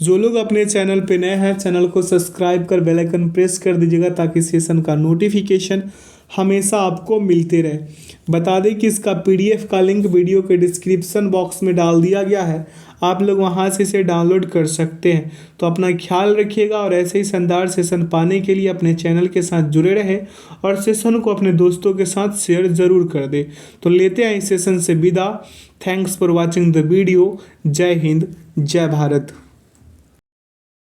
A: जो लोग अपने चैनल पे नए हैं, चैनल को सब्सक्राइब कर बेल आइकन प्रेस कर दीजिएगा ताकि सेशन का नोटिफिकेशन हमेशा आपको मिलते रहे। बता दें कि इसका PDF का लिंक वीडियो के डिस्क्रिप्शन बॉक्स में डाल दिया गया है, आप लोग वहां से इसे डाउनलोड कर सकते हैं। तो अपना ख्याल रखिएगा और ऐसे ही शानदार सेशन पाने के लिए अपने चैनल के साथ जुड़े रहे और सेशन को अपने दोस्तों के साथ शेयर ज़रूर कर दे। तो लेते हैं इस सेशन से विदा। Thanks for watching the video. जय हिंद, जय भारत।